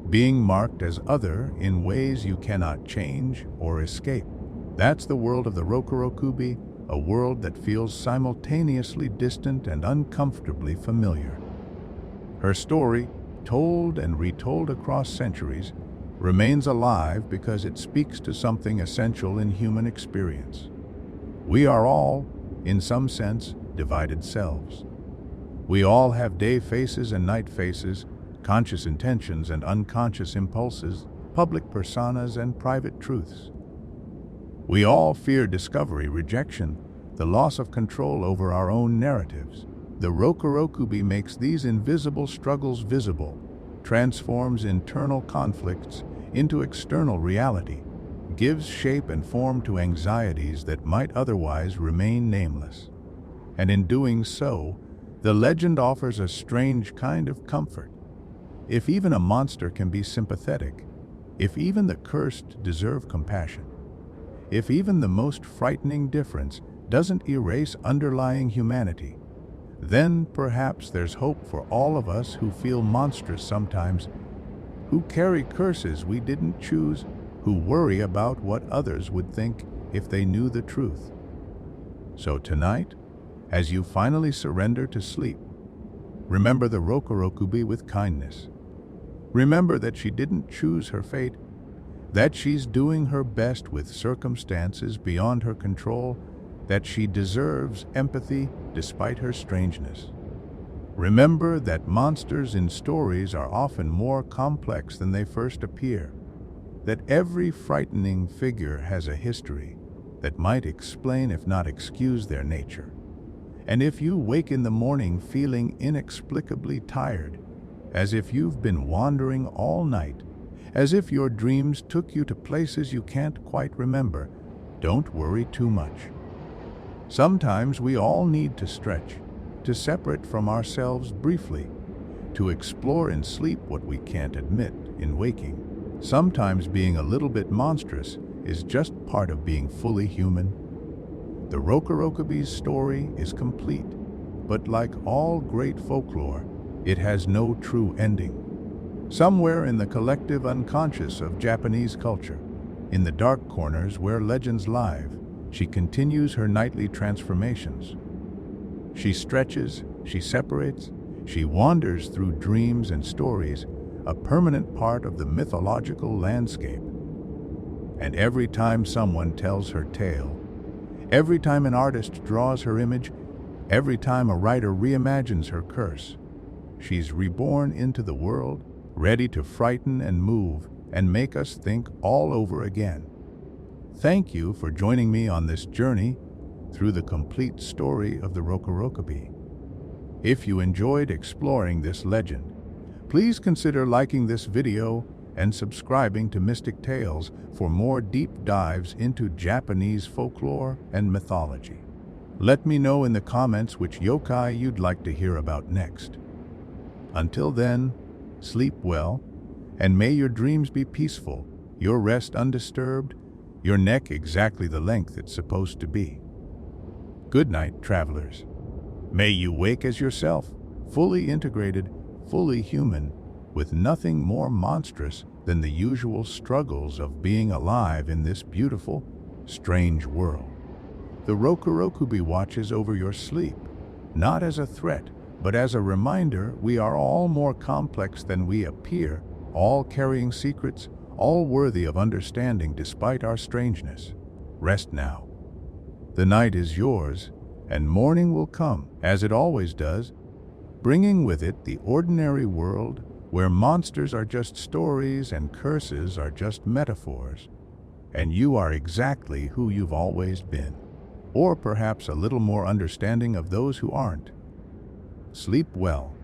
being marked as other in ways you cannot change or escape. That's the world of the Rokurokubi, a world that feels simultaneously distant and uncomfortably familiar. Her story, told and retold across centuries, remains alive because it speaks to something essential in human experience. We are all, in some sense, divided selves. We all have day faces and night faces, conscious intentions and unconscious impulses, public personas and private truths. We all fear discovery, rejection, the loss of control over our own narratives. The Rokurokubi makes these invisible struggles visible, transforms internal conflicts into external reality, gives shape and form to anxieties that might otherwise remain nameless. And in doing so, the legend offers a strange kind of comfort. If even a monster can be sympathetic, if even the cursed deserve compassion, if even the most frightening difference doesn't erase underlying humanity, then perhaps there's hope for all of us who feel monstrous sometimes, who carry curses we didn't choose, who worry about what others would think if they knew the truth. So tonight, as you finally surrender to sleep. Remember the Rokurokubi with kindness. Remember that she didn't choose her fate, that she's doing her best with circumstances beyond her control, that she deserves empathy despite her strangeness. Remember that monsters in stories are often more complex than they first appear, that every frightening figure has a history that might explain, if not excuse, their nature. And if you wake in the morning feeling inexplicably tired, as if you've been wandering all night, as if your dreams took you to places you can't quite remember, don't worry too much. Sometimes we all need to stretch, to separate from ourselves briefly, to explore in sleep what we can't admit in waking. Sometimes being a little bit monstrous is just part of being fully human. The Rokurokubi's story is complete, but like all great folklore, it has no true ending. Somewhere in the collective unconscious of Japanese culture, in the dark corners where legends live, she continues her nightly transformations. She stretches, she separates, she wanders through dreams and stories, a permanent part of the mythological landscape. And every time someone tells her tale, every time an artist draws her image, every time a writer reimagines her curse, she's reborn into the world, ready to frighten and move and make us think all over again. Thank you for joining me on this journey through the complete story of the Rokurokubi. If you enjoyed exploring this legend, please consider liking this video and subscribing to Mystic Tales for more deep dives into Japanese folklore and mythology. Let me know in the comments which yokai you'd like to hear about next. Until then, sleep well, and may your dreams be peaceful, your rest undisturbed, your neck exactly the length it's supposed to be. Good night, travelers. May you wake as yourself, fully integrated, fully human, with nothing more monstrous than the usual struggles of being alive in this beautiful, strange world. The Rokurokubi watches over your sleep, not as a threat, but as a reminder we are all more complex than we appear, all carrying secrets, all worthy of understanding despite our strangeness. Rest now. The night is yours, and morning will come, as it always does, bringing with it the ordinary world where monsters are just stories and curses are just metaphors, and you are exactly who you've always been, or perhaps a little more understanding of those who aren't. Sleep well,